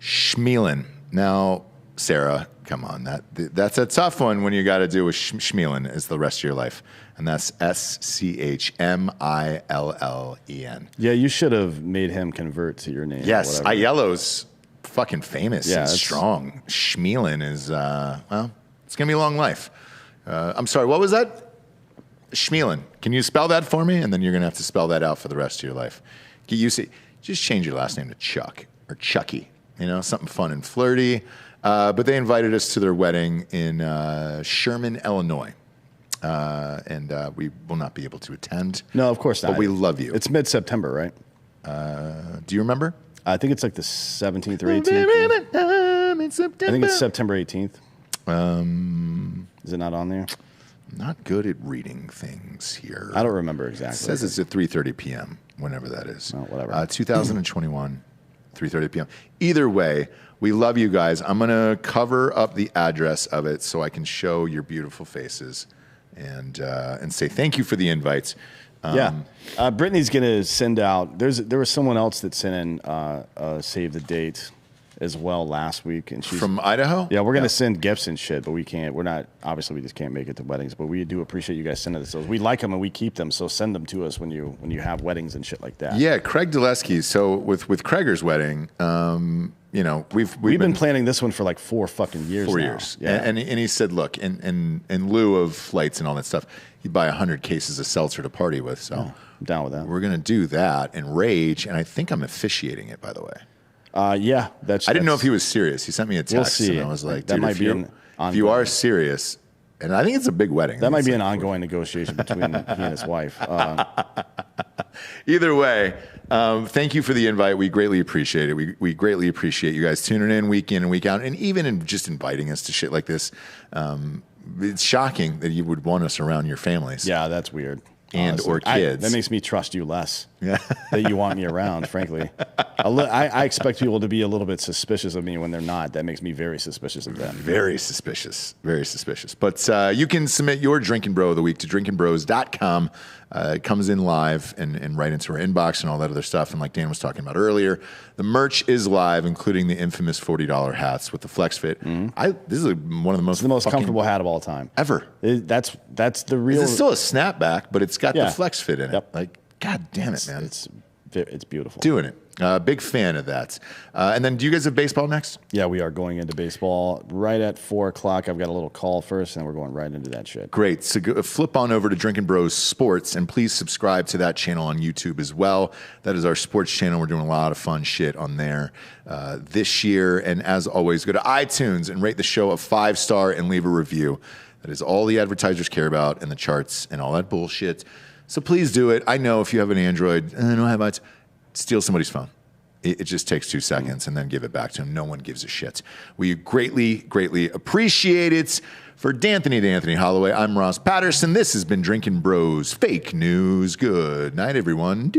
Schmielen. Now, Sarah, come on, that's a tough one when you got to do with Schmielen as the rest of your life, and that's Schmillen. Yeah, you should have made him convert to your name. Yes, or whatever. Aiello's fucking famous and strong. Schmielen is well, it's gonna be a long life. I'm sorry, what was that? Schmielen. Can you spell that for me? And then you're gonna have to spell that out for the rest of your life. Get used to it. Just change your last name to Chuck or Chucky. You know, something fun and flirty. But they invited us to their wedding in Sherman, Illinois. And we will not be able to attend. No, of course not. But we love you. It's mid-September, right? Do you remember? I think it's like the 17th or 18th. I think it's September 18th. Is it not on there? Not good at reading things here. I don't remember exactly. It says it's at 3:30 p.m., whenever that is. Oh, whatever. 2021, 3:30 p.m. Either way, we love you guys. I'm going to cover up the address of it so I can show your beautiful faces and say thank you for the invites. Brittany's going to send out. There was someone else that sent in a save the date as well last week, and she's from Idaho. Yeah, we're going to send gifts and shit, but we can't. We're not. Obviously, we just can't make it to weddings, but we do appreciate you guys sending us those. We like them and we keep them, so send them to us when you have weddings and shit like that. Yeah, Craig Dulesky. So with Craiger's wedding, you know, we've been planning this one for like 4 fucking years. 4 now. years. Yeah. And he said, look, in lieu of flights and all that stuff, he'd buy 100 cases of seltzer to party with. So I'm down with that. We're gonna do that and rage, and I think I'm officiating it, by the way. Yeah, I didn't know if he was serious. He sent me a text, see. and I was like, That dude, might if be you are serious, and I think it's a big wedding. That might be an ongoing negotiation between he and his wife. Either way, thank you for the invite. We greatly appreciate it. We greatly appreciate you guys tuning in week and week out, and even in just inviting us to shit like this. It's shocking that you would want us around your families. Yeah, that's weird. And or kids. That makes me trust you less. Yeah. That you want me around, frankly. I expect people to be a little bit suspicious of me when they're not. That makes me very suspicious of them. Very suspicious. Very suspicious. But you can submit your Drinkin' Bro of the Week to drinkinbros.com. It comes in live and right into our inbox and all that other stuff. And like Dan was talking about earlier, the merch is live, including the infamous $40 hats with the Flex Fit. Mm-hmm. This is one of the most comfortable hat of all time. Ever. That's the real... It's still a snapback, but it's got the Flex Fit in it. Yep. Like, God damn it, man. It's beautiful. Doing it. Big fan of that. And then do you guys have baseball next? Yeah, we are going into baseball right at 4 o'clock. I've got a little call first, and we're going right into that shit. Great. So flip on over to Drinkin' Bros Sports, and please subscribe to that channel on YouTube as well. That is our sports channel. We're doing a lot of fun shit on there this year. And as always, go to iTunes and rate the show a 5-star and leave a review. That is all the advertisers care about, and the charts and all that bullshit. So please do it. I know if you have an Android, I don't have iTunes, steal somebody's phone. It just takes 2 seconds and then give it back to them. No one gives a shit. We greatly, greatly appreciate it. For D'Anthony Holloway, I'm Ross Patterson. This has been Drinkin' Bros Fake News. Good night, everyone.